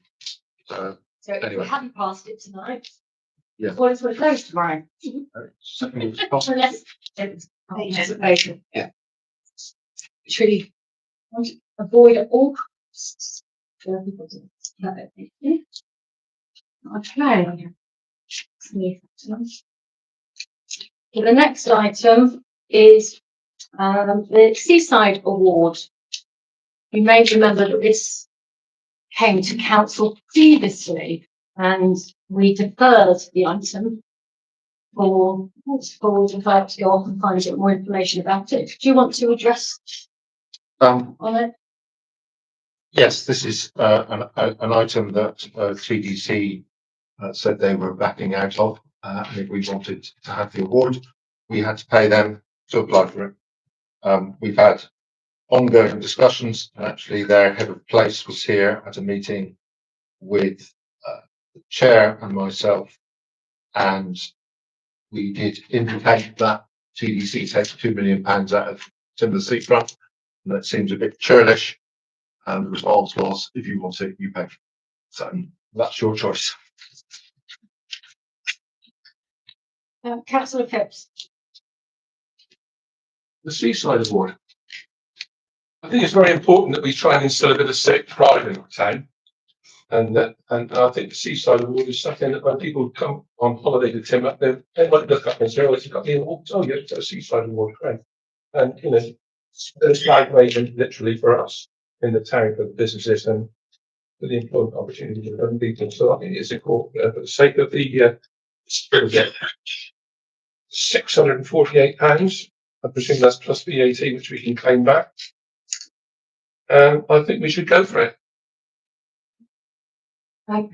So, So if we Anyway. haven't passed it tonight. Yeah. Well, it's closed tomorrow. second was Unless it's anticipation. Yeah. It's really want to avoid all costs. For everybody. Okay. So the next item is the Seaside Award. You may remember that this came to council previously, and we deferred the item for the fact to go off and find a bit more information about it. Do you want to address on it? yes, this is an item that TDC said they were backing out of. and if we wanted to have the award, we had to pay them to apply for it. We've had ongoing discussions, and actually their head of place was here at a meeting with the chair and myself, and we did indicate that TDC takes £2 million out of timber seafront, and that seems a bit churlish. And the response was, if you want it, you pay. So that's your choice. Councillor Phipps. The Seaside Award. I think it's very important that we try and instill a bit of civic pride in our town. And I think the Seaside Award is something that when people come on holiday to Tim, they might look up and say, oh, it's got the award. Oh, yeah, it's got a Seaside Award, great. And, you know, it's flag raising literally for us in the town, for the businesses and for the employment opportunities of other people. So I think it's important for the sake of the £648. I presume that's plus VAT, which we can claim back. I think we should go for it. Hang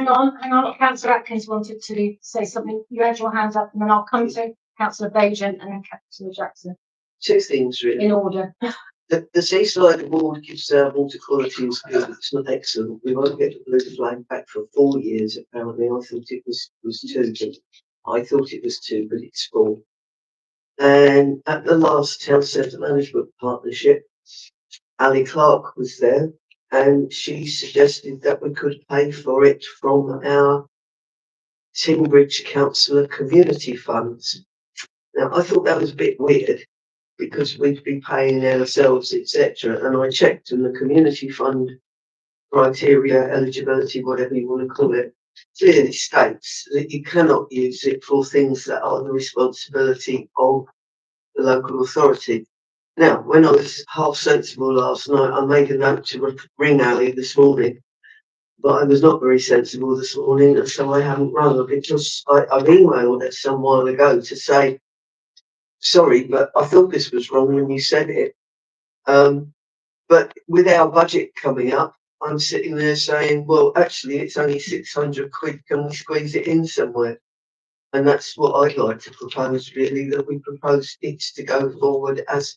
on. Councillor Atkins wanted to say something. You had your hand up, and then I'll come to Councillor Bajan and then Councillor Jackson Two things really. in order. The Seaside Award gives water quality is good. It's not excellent. We won't get the blue flag back for 4 years. Apparently, I thought it was 2. But I thought it was 2, but it's 4. And at the last Town Centre Management Partnership, Ali Clark was there, and she suggested that we could pay for it from our Timbridge Councillor Community Funds. Now, I thought that was a bit weird, because we'd be paying ourselves, etc. And I checked, and the community fund criteria, eligibility, whatever you want to call it, clearly states that you cannot use it for things that are the responsibility of the local authority. Now, when I was half sensible last night, I made a note to ring Ali this morning, but I was not very sensible this morning, and so I haven't rung her because I've emailed her some while ago to say, sorry, but I thought this was wrong when you said it. But with our budget coming up, I'm sitting there saying, well, actually, it's only 600 quid. Can we squeeze it in somewhere? And that's what I'd like to propose, really, that we propose it to go forward as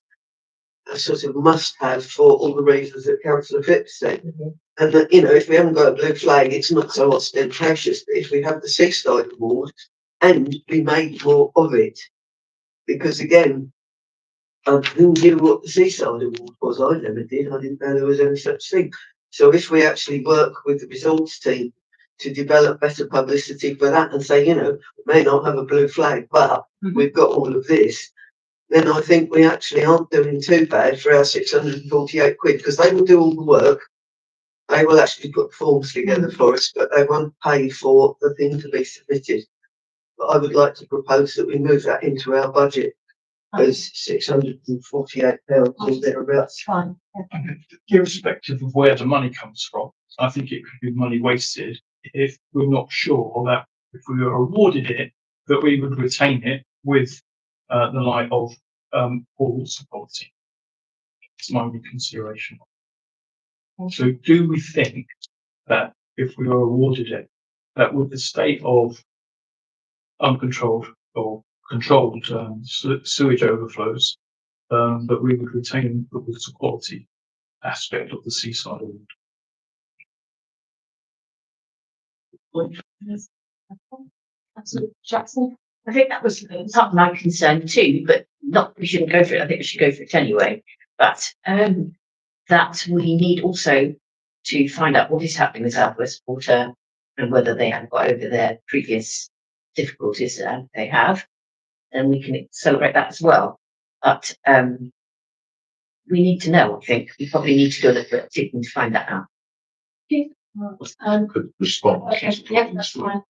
a sort of must-have for all the reasons that Councillor Phipps said. And that, you know, if we haven't got a blue flag, it's not so ostentatious. But if we have the Seaside Award and we made more of it, because again, who knew what the Seaside Award was? I never did. I didn't know there was any such thing. So if we actually work with the results team to develop better publicity for that and say, you know, we may not have a blue flag, but we've got all of this, then I think we actually aren't doing too bad for our 648 quid, because they will do all the work. They will actually put forms together for us, but they won't pay for the thing to be submitted. But I would like to propose that we move that into our budget as £648 or thereabouts. Fine. Irrespective of where the money comes from, I think it could be money wasted if we're not sure that if we were awarded it, that we would retain it with the light of poor water quality. It's my consideration. So do we think that if we were awarded it, that with the state of uncontrolled or controlled sewage overflows, that we would retain the water quality aspect of the Seaside Award? Councillor Jackson. I think that was something I'm concerned too, but not, we shouldn't go for it. I think we should go for it anyway. But that we need also to find out what is happening with South West Water and whether they have got over their previous difficulties they have, and we can celebrate that as well. But we need to know, I think. We probably need to do a little bit of digging to find that out. Could respond. Okay, yeah, that's fine.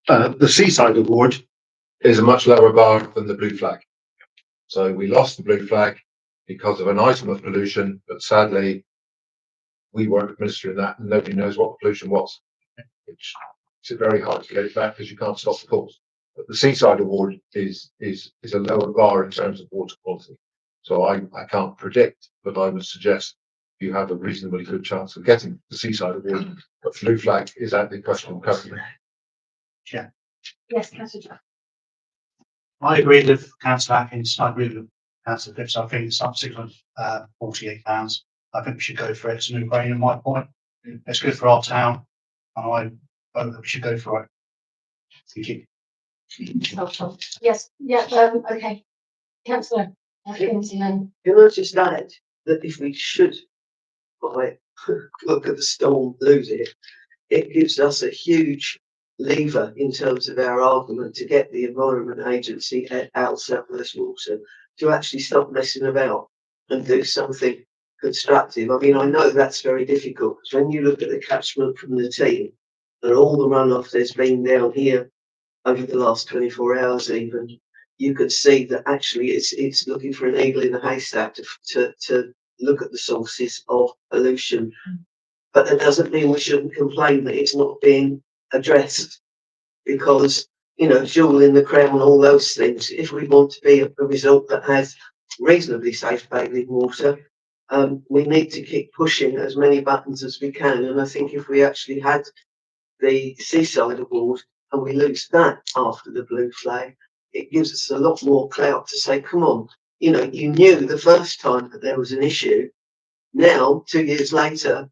The Seaside Award is a much lower bar than the blue flag. So we lost the blue flag because of an item of pollution, but sadly, we weren't administering that, and nobody knows what the pollution was, which makes it very hard to get it back because you can't stop the cause. But the Seaside Award is a lower bar in terms of water quality. So I can't predict, but I would suggest you have a reasonably good chance of getting the Seaside Award. But blue flag is out of the question currently. Yes, councillor Jack. I agree with councillor Atkins, I agree with councillor Phipps, I think it's up £648. I think we should go for it, it's a no-brainer, my point. It's good for our town, and I vote that we should go for it. Thank you. Yes, yeah, okay. Councillor Atkins and then Can I just add that if we should buy it, look at the storm, lose it, it gives us a huge lever in terms of our argument to get the Environment Agency out South West Water to actually stop messing about and do something constructive. I mean, I know that's very difficult, because when you look at the catchment from the team and all the runoff there's been down here over the last 24 hours even, you could see that actually it's looking for a needle in a haystack to look at the sources of pollution. But that doesn't mean we shouldn't complain that it's not being addressed, because, you know, jewel in the crown, all those things, if we want to be a result that has reasonably safe bathing water, we need to keep pushing as many buttons as we can. And I think if we actually had the Seaside Award and we lose that after the blue flag, it gives us a lot more clout to say, come on, you know, you knew the first time that there was an issue. Now, 2 years later,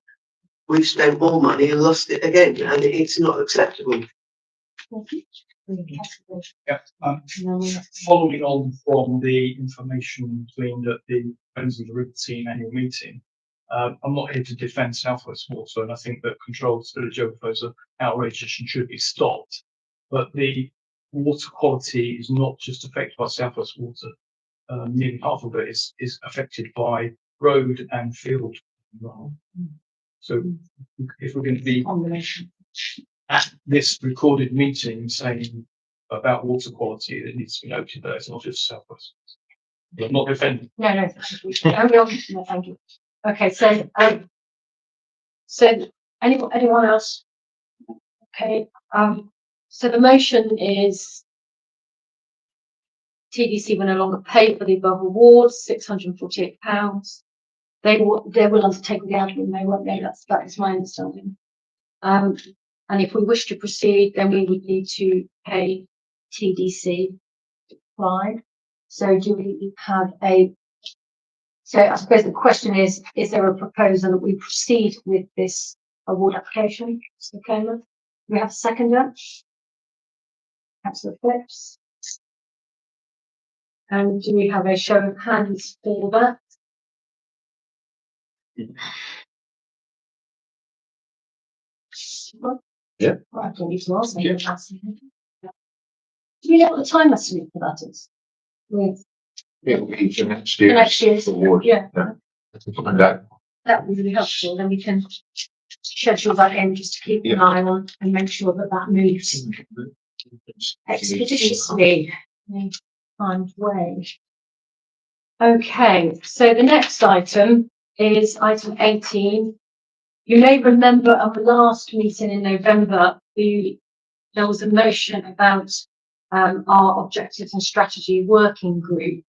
we've spent more money and lost it again, and it's not acceptable. Yeah, following on from the information gleaned at the Friends of the River Team annual meeting, I'm not here to defend South West Water, and I think that controlled spillage overflows are outrageous and should be stopped. But the water quality is not just affected by South West Water. Nearly half of it is affected by road and field runoff. So if we're going to be at this recorded meeting saying about water quality, it needs to be noted that it's not just South West. I'm not defending. no, thank you. Carry on. No, thank you. Okay, so anyone else? Okay, so the motion is TDC will no longer pay for the above awards, £648. They will undertake the admin, they won't know, that is my understanding. And if we wish to proceed, then we would need to pay TDC to apply. So do we have so I suppose the question is there a proposal that we proceed with this award application? Mr. Coleman, do we have a seconder? Councillor Phipps. And do we have a show of hands for that? Yeah. Right, I don't need to ask me. Do you know what the time estimate for that is? With It'll be for next the next year's award. yeah. Find out. That would be really helpful. Then we can schedule that in just to keep an eye on and make sure that that moves expeditiously in a timed way. Okay, so the next item is item 18. You may remember at the last meeting in November, there was a motion about our objectives and strategy working group,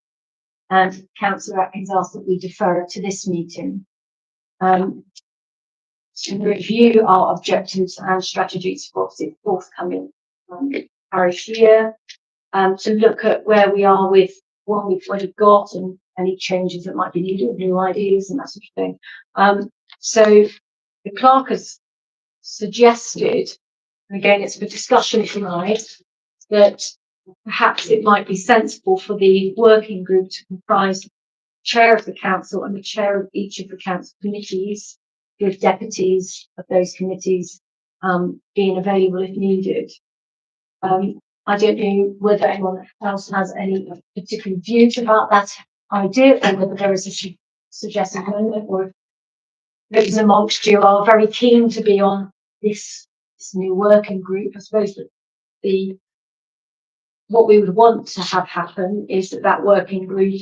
and Councillor Atkins asked that we defer it to this meeting. To review our objectives and strategies for the forthcoming parish year, to look at where we are with what we've already got and any changes that might be needed, new ideas and that sort of thing. So the clerk has suggested, and again it's for discussion tonight, that perhaps it might be sensible for the working group to comprise the chair of the council and the chair of each of the council committees, with deputies of those committees being available if needed. I don't know whether anyone else has any particular views about that idea, or whether there is a suggested amendment, or if those amongst you are very keen to be on this new working group. I suppose that what we would want to have happen is that working group,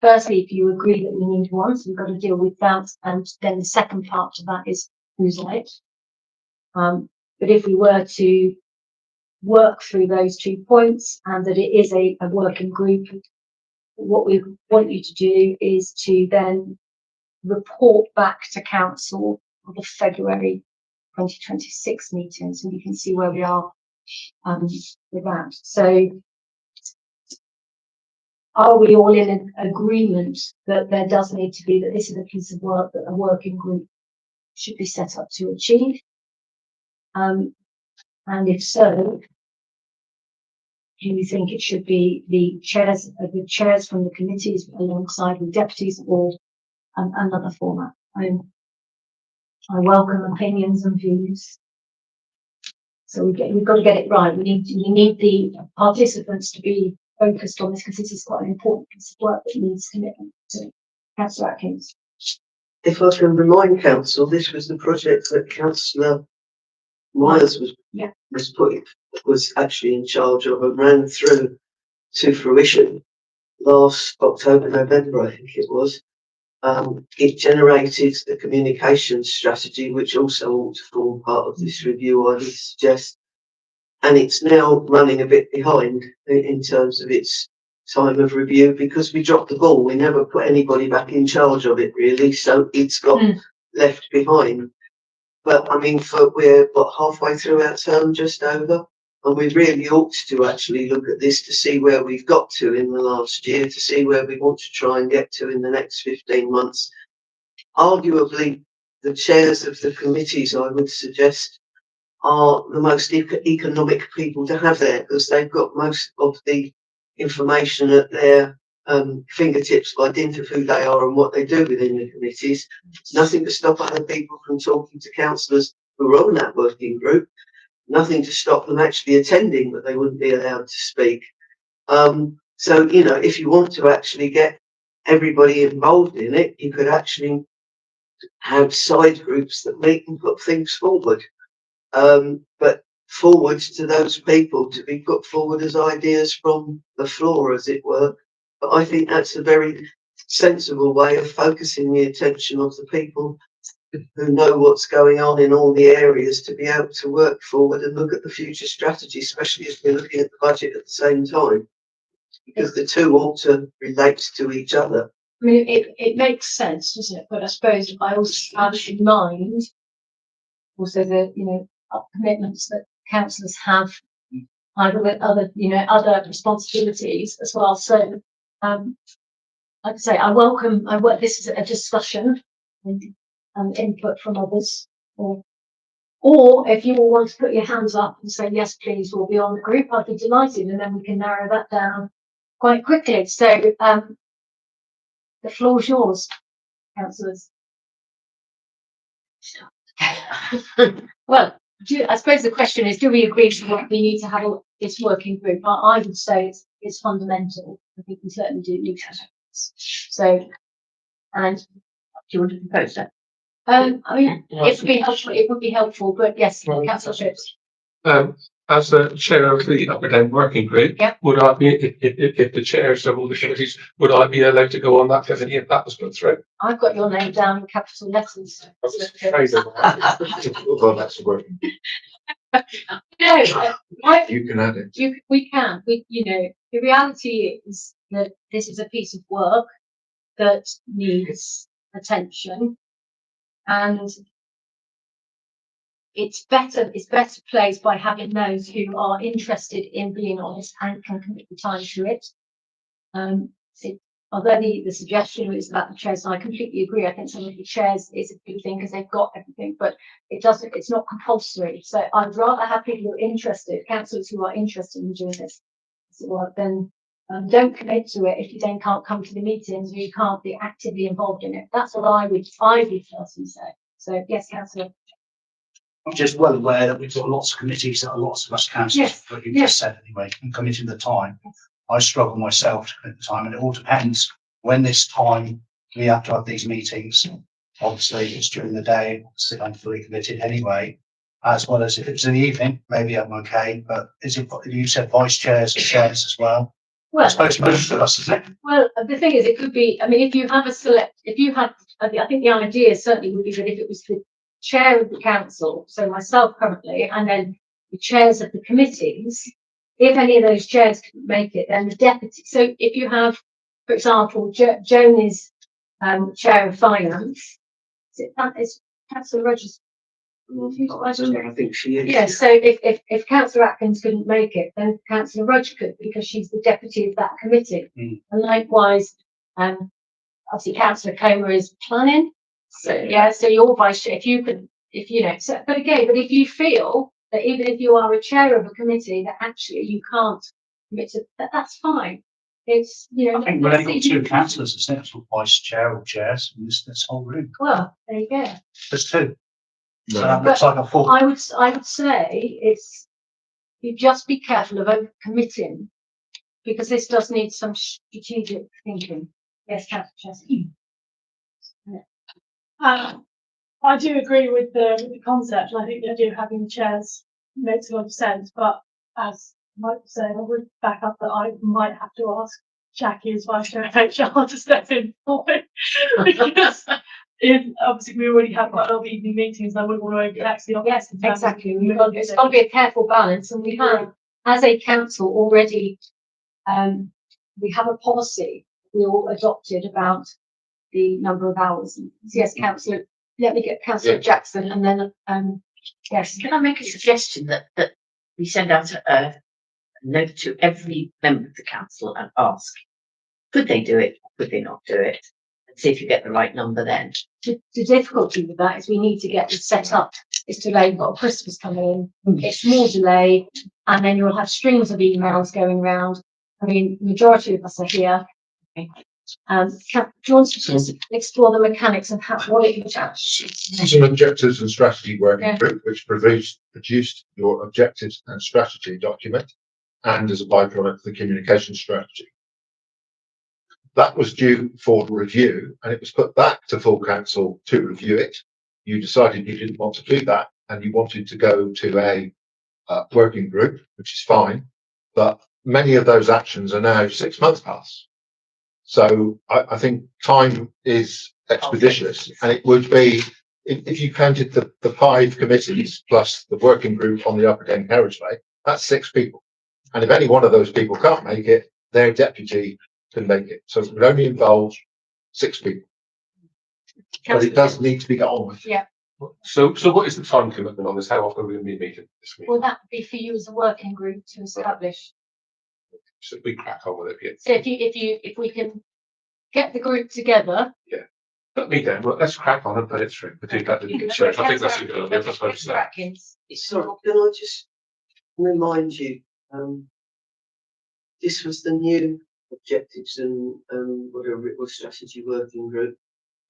firstly, if you agree that we need one, so we've got to deal with that, and then the second part of that is who's on it. But if we were to work through those 2 points, and that it is a working group, what we want you to do is to then report back to council for the February 2026 meeting, so you can see where we are with that. So are we all in agreement that there does need to be, that this is a piece of work that a working group should be set up to achieve? And if so, do you think it should be the chairs from the committees alongside with deputies, or another format? I welcome opinions and views. So we've got to get it right. We need the participants to be focused on this, because this is quite an important piece of work that needs commitment. So, Councillor Atkins. If I can remind council, this was the project that Councillor Myers was actually in charge of and ran through to fruition last October, November, I think it was. It generated the communications strategy, which also ought to form part of this review, I would suggest. And it's now running a bit behind in terms of its time of review, because we dropped the ball. We never put anybody back in charge of it, really. So it's got left behind. But I mean, we're halfway through our term, just over. And we really ought to actually look at this to see where we've got to in the last year, to see where we want to try and get to in the next 15 months. Arguably, the chairs of the committees, I would suggest, are the most economic people to have there, because they've got most of the information at their fingertips by dint of who they are and what they do within the committees. Nothing to stop other people from talking to councillors who are on that working group. Nothing to stop them actually attending, but they wouldn't be allowed to speak. So, you know, if you want to actually get everybody involved in it, you could actually have side groups that meet and put things forward. But forward to those people to be put forward as ideas from the floor, as it were. But I think that's a very sensible way of focusing the attention of the people who know what's going on in all the areas, to be able to work forward and look at the future strategy, especially as we're looking at the budget at the same time, because the two ought to relate to each other. I mean, it makes sense, doesn't it? But I suppose I also have in mind also the, you know, commitments that councillors have, either with other, you know, other responsibilities as well. So, like I say, this is a discussion and input from others, or if you all want to put your hands up and say yes, please, we'll be on the group, I'd be delighted, and then we can narrow that down quite quickly. So, the floor is yours, councillors. Well, I suppose the question is, do we agree to what we need to have this working group? I would say it's fundamental. I think we certainly do need to have this. So, and do you want to propose that? I mean, it would be helpful, but yes, Councillor Phipps. As the chair of the Upper Down Working Group, Yep. would I be, if the chairs of all the committees, would I be allowed to go on that committee if that was put through? I've got your name down in capital letters. Well, that's a working. No, You can add it. we can. You know, the reality is that this is a piece of work that needs attention, and it's better placed by having those who are interested in being honest and can commit the time to it. Although the suggestion is about the chairs, and I completely agree. I think some of the chairs is a good thing because they've got everything, but it's not compulsory. So I'd rather have people who are interested, councillors who are interested in doing this, then don't commit to it if you then can't come to the meetings or you can't be actively involved in it. That's what I would personally say. So yes, councillor. I'm just well aware that we've got lots of committees that are lots of us councillors, but you just said anyway, and committing the time. I struggle myself to commit the time, and it all depends when this time we have to have these meetings. Obviously, it's during the day, obviously I'm fully committed anyway, as well as if it's in the evening, maybe I'm okay, but you said vice chairs and chairs as well? Well, I suppose most of us, isn't it? Well, the thing is, it could be, I mean, if you have I think the idea certainly would be that if it was the chair of the council, so myself currently, and then the chairs of the committees, if any of those chairs couldn't make it, then the deputy. So if you have, for example, Joan is chair of finance. Is Councillor Rogers? I think she is. Yeah, so if councillor Atkins couldn't make it, then councillor Rudge could, because she's the deputy of that committee. Mm. And likewise, obviously councillor Comer is planning. So, yeah, so your vice chair, if you could, if you know, so, but if you feel that even if you are a chair of a committee, that actually you can't commit to that, that's fine. It's, you know. I think we've only got two councillors, isn't it? Or vice chair or chairs in this whole room. Well, there you go. There's two. So No. that looks like a four. I would say it's, you just be careful of overcommitting, because this does need some strategic thinking. Yes, Councillor Chesney. I do agree with the concept, and I think the idea of having chairs makes a lot of sense, but as Mike was saying, I would back up that I might have to ask Jackie as vice chair of HR to step in for it. Because if obviously we already have quite a lot of evening meetings, I wouldn't want to overtax the office. Yes, exactly. It's got to be a careful balance, and we have, as a council already, we have a policy we all adopted about the number of hours. Yes, councillor, let me get councillor Jackson, and then, yes. Can I make a suggestion that we send out a note to every member of the council and ask, could they do it, or could they not do it? And see if you get the right number then. The difficulty with that is we need to get this set up. It's delayed, got Christmas coming in, it's more delay, and then you'll have streams of emails going round. I mean, majority of us are here. Do you want to just explore the mechanics of what it would actually? Some objectives and strategy working Yeah. group, which produced your objectives and strategy document, and as a byproduct, the communication strategy. That was due for review, and it was put back to full council to review it. You decided you didn't want to do that, and you wanted to go to a working group, which is fine, but many of those actions are now 6 months past. So I think time is expeditious, and it would be, if you counted the 5 committees plus the working group on the Upper Den Carriageway, that's 6 people. And if any one of those people can't make it, their deputy can make it. So it would only involve 6 people. But it does need to be got on with. Yeah. So what is the time commitment on this? How often are we going to be meeting this week? Well, that would be for you as a working group to establish. So we crack on with it. Yeah. So if we can get the group together. Let me then. Well, let's crack on and put it through. I think that's a good idea. That's what I'm saying. Atkins. So can I just remind you, this was the new objectives and whatever it was, strategy working group.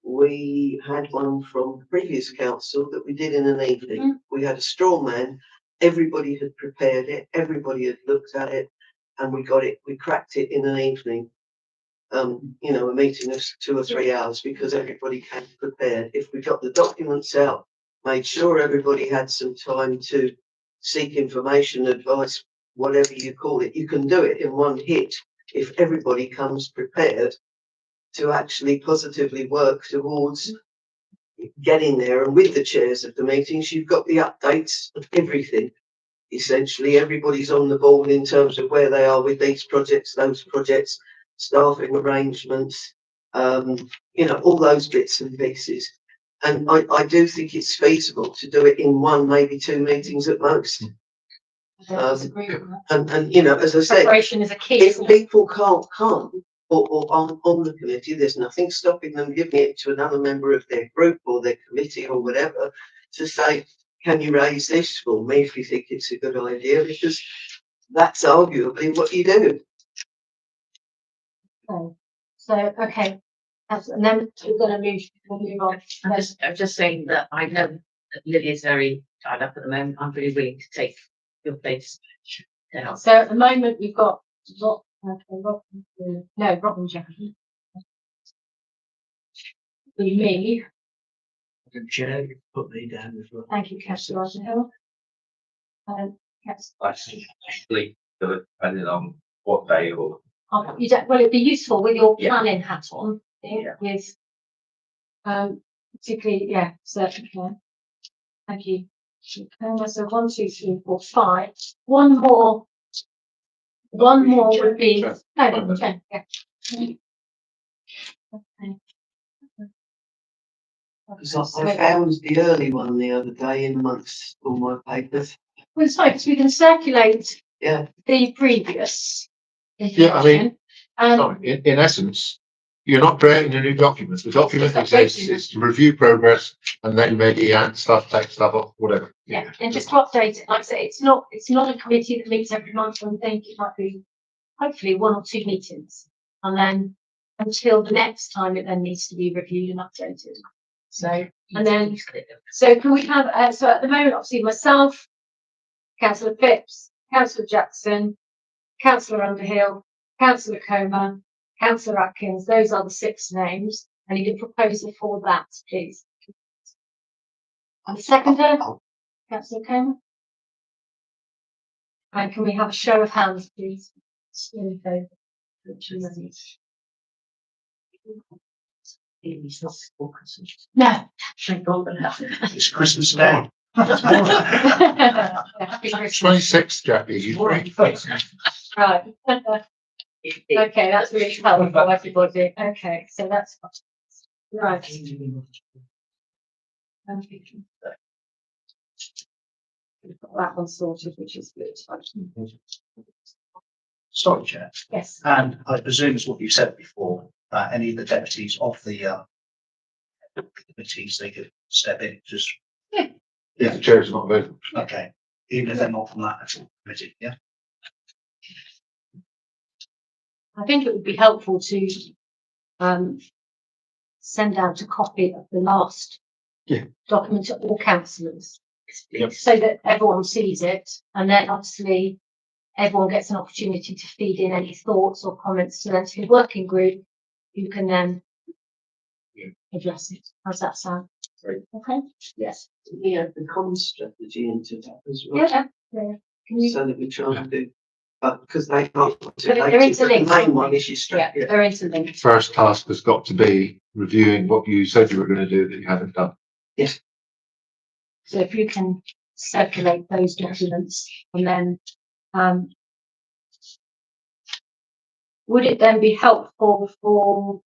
We had one from the previous council that we did in an evening. We had a straw man. Everybody had prepared it. Everybody had looked at it, and we got it. We cracked it in an evening. You know, a meeting of 2 or 3 hours, because everybody came prepared. If we got the documents out, made sure everybody had some time to seek information, advice, whatever you call it, you can do it in one hit if everybody comes prepared to actually positively work towards getting there. And with the chairs of the meetings, you've got the updates of everything. Essentially, everybody's on the ball in terms of where they are with these projects, those projects, staffing arrangements, you know, all those bits and pieces. And I do think it's feasible to do it in 1, maybe 2 meetings at most. I don't disagree with that. And you know, as I said, Preparation is a key. if isn't it? people can't come or aren't on the committee, there's nothing stopping them giving it to another member of their group or their committee or whatever to say, can you raise this for me if you think it's a good idea? Because that's arguably what you do. So, okay. And then we're going to move on. I'm just saying that I know that Lydia's very tied up at the moment. I'm really willing to take your place to help. So at the moment we've got Robin Jackie. Me. Chair, you put me down as well. Thank you, Councillor Rosendale. Yes. Actually, depending on what day or. You don't, well, it'd be useful with your Yeah. planning hat on, Yeah. with, particularly, yeah, certainly. Thank you. So 1, 2, 3, 4, 5. One more would be, Sure. no, 10, yeah. Okay. Because I found the early one the other day in amongst all my papers. Well, it's fine, because we can circulate Yeah, the previous Yeah, I mean, information. And Sorry, in essence, you're not creating a new document. The document It's exists, updating. it's to review progress and then maybe add stuff, take stuff off, whatever. yeah, and just to update it, like I say, it's not a committee that meets every month. I think it might be hopefully 1 or 2 meetings. And then until the next time it then needs to be reviewed and updated. So, and then, so can we have, so at the moment, obviously myself, councillor Phipps, councillor Jackson, councillor Underhill, councillor Comer, councillor Atkins, those are the 6 names. I need a proposal for that, please. And the seconder, councillor Comer. And can we have a show of hands, please? In favour. No. Thank God. It's Christmas Day. Happy Christmas. 26th, Jackie, you free? Right. Okay, that's really helpful, everybody. Okay, so that's right. We've got that one sorted, which is good. Sorry, Chair. Yes. And I presume as what you said before, that any of the deputies of the committees, they could step in, just, If the chair's not available. okay, even if they're not from that actual committee, yeah? I think it would be helpful to send out a copy of the last document to all councillors. Yep. So that everyone sees it, and then obviously everyone gets an opportunity to feed in any thoughts or comments to the working group, who can then address it. How's that sound? Great. Okay. Yes. we have the comms strategy into that as well. Yeah. Yeah. Can you? So that we try and do, but because they can't. They're The interlinked. main one is your Yeah, strategy. they're interlinked. First task has got to be reviewing what you said you were going to do that you haven't done. So if you can circulate those documents, and then would it then be helpful for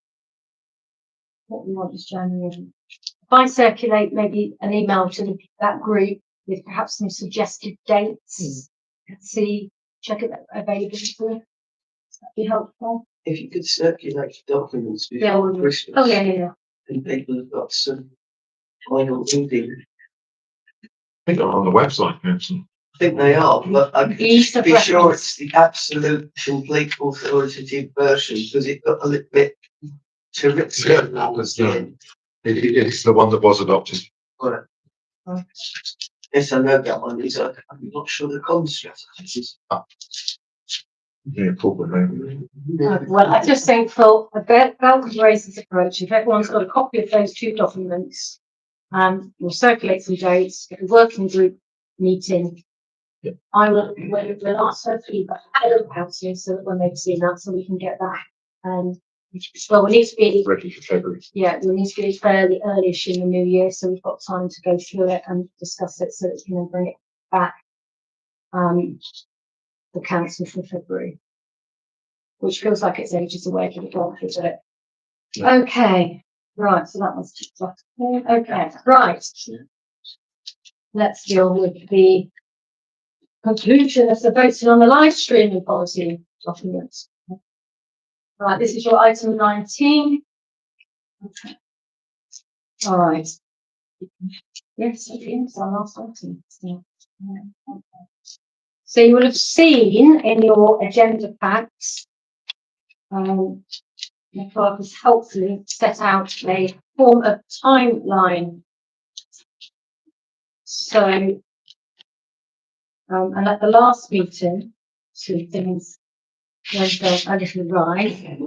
what we want is January? If I circulate maybe an email to that group with perhaps some suggested dates, see, check it availability. That'd be helpful. If you could circulate documents Yeah. before Christmas. Oh, yeah. And people have got some final reading. I think they're on the website, Council. I think they are, but I could Ease of be sure reference. it's the absolute complete authoritative version, because it got a little bit terrific. Yeah, that was it's the one that was adopted. Yes, I know that one is, I'm not sure the comms strategy is. Yeah, probably. Well, I just think for a belt and braces approach, if everyone's got a copy of those 2 documents, we'll circulate some dates, get a working group meeting. Yep. I will ask for feedback about it, so that when they've seen that, so we can get that. Well, we need to be, Ready for February. yeah, we need to be fairly early-ish in the new year, so we've got time to go through it and discuss it, so that we can then bring it back. The council for February, which feels like it's ages away from the clock, isn't it? Yeah. Okay, right, so that was ticked off. Okay, right. Let's deal with the conclusion of the voting on the live streaming policy documents. Right, this is your item 19. Okay. All right. Yes, it's our last item. Yeah. Okay. So you will have seen in your agenda packs, the clerk has helpfully set out a form of timeline. So, and at the last meeting, 2 things went a little awry.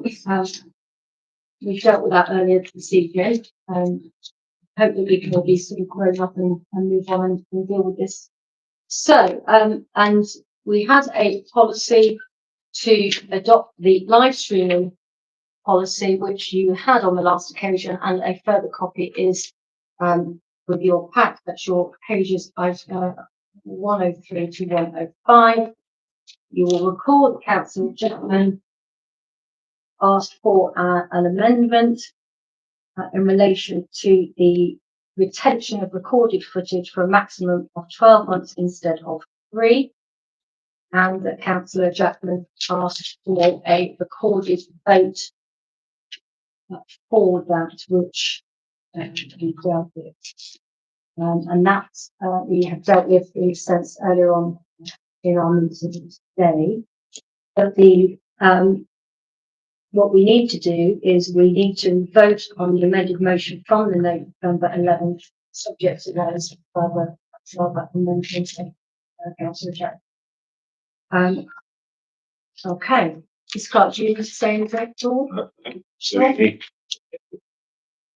We dealt with that earlier this evening. Hopefully we can all be sort of grown up and move on and deal with this. So, and we had a policy to adopt the live streaming policy, which you had on the last occasion, and a further copy is with your pack. That's your pages 103 to 105. You will recall the council gentlemen asked for an amendment in relation to the retention of recorded footage for a maximum of 12 months instead of 3. And that Councillor Jackman asked for a recorded vote for that, which we dealt with. And that we have dealt with in a sense earlier on in our meeting today. But what we need to do is we need to vote on the amended motion from the November 11th, subject to those further amendments. Councillor Jack. Okay, Ms. Clark, do you need to say anything at all? Absolutely.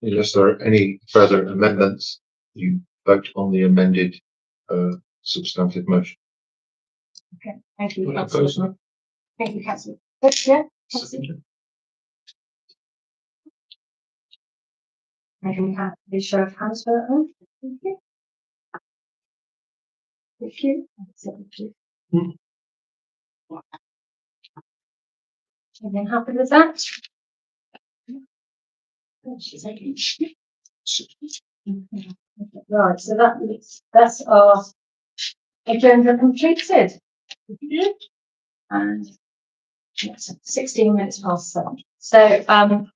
Unless there are any further amendments, you vote on the amended substantive motion. Okay, thank you, Well, Councillor. Councillor. Thank you, Councillor. Yeah, Councillor. I can have the show of hands for that one. Thank you. Thank you. Thank you. Everyone happy with that? Right, so that's our agenda completed. And it's 16 minutes past 7. So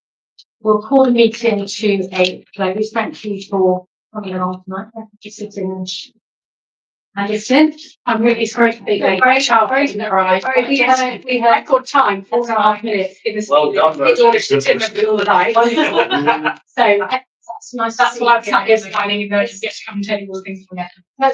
we'll call the meeting to a close. Thank you for coming along tonight. Thank you for sitting and listen. I'm really sorry to be late. Very sharp, very right. We had record time, 4.5 minutes. It was Well done, though. it's always typical all the night. So that's nice. That's why I'm sat here smiling, even though I just get to come and tell you all the things we get.